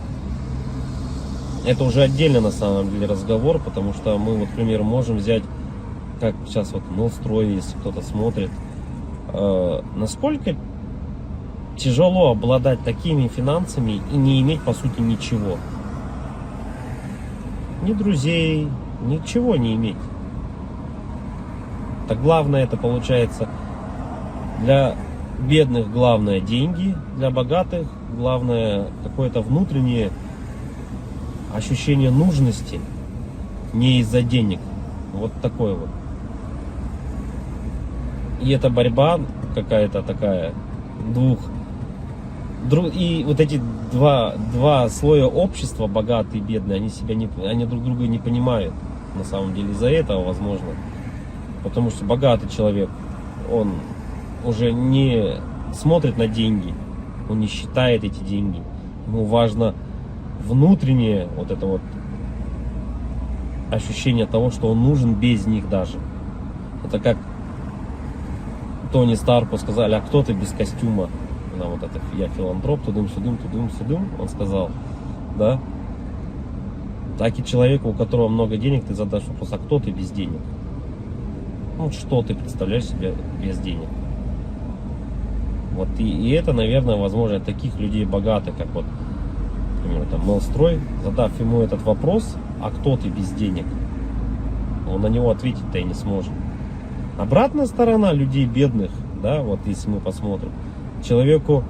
это уже отдельно на самом деле разговор, потому что мы, вот, к примеру, можем взять, как сейчас вот Мелстрой, если кто-то смотрит, насколько тяжело обладать такими финансами и не иметь, по сути, ничего. Ни друзей, ничего не иметь. Так главное, это получается, для бедных главное деньги, для богатых главное какое-то внутреннее ощущение нужности, не из-за денег. Вот такое вот. И эта борьба какая-то такая и вот эти два слоя общества, богатые и бедные, они друг друга не понимают. На самом деле из-за этого, возможно. Потому что богатый человек, он уже не смотрит на деньги, он не считает эти деньги. Ему важно внутреннее вот это вот ощущение того, что он нужен без них даже. Это как Тони Старку сказали: а кто ты без костюма? На вот это я филантроп, тудым-сюдым, он сказал, да? Так и человеку, у которого много денег, ты задашь вопрос: а кто ты без денег? Ну, что ты представляешь себе без денег? Вот и это, наверное, возможно, таких людей богатых, как вот, например, там Мелстрой, задав ему этот вопрос: а кто ты без денег? Он на него ответить-то и не сможет. Обратная сторона людей бедных, да, вот если мы посмотрим, человеку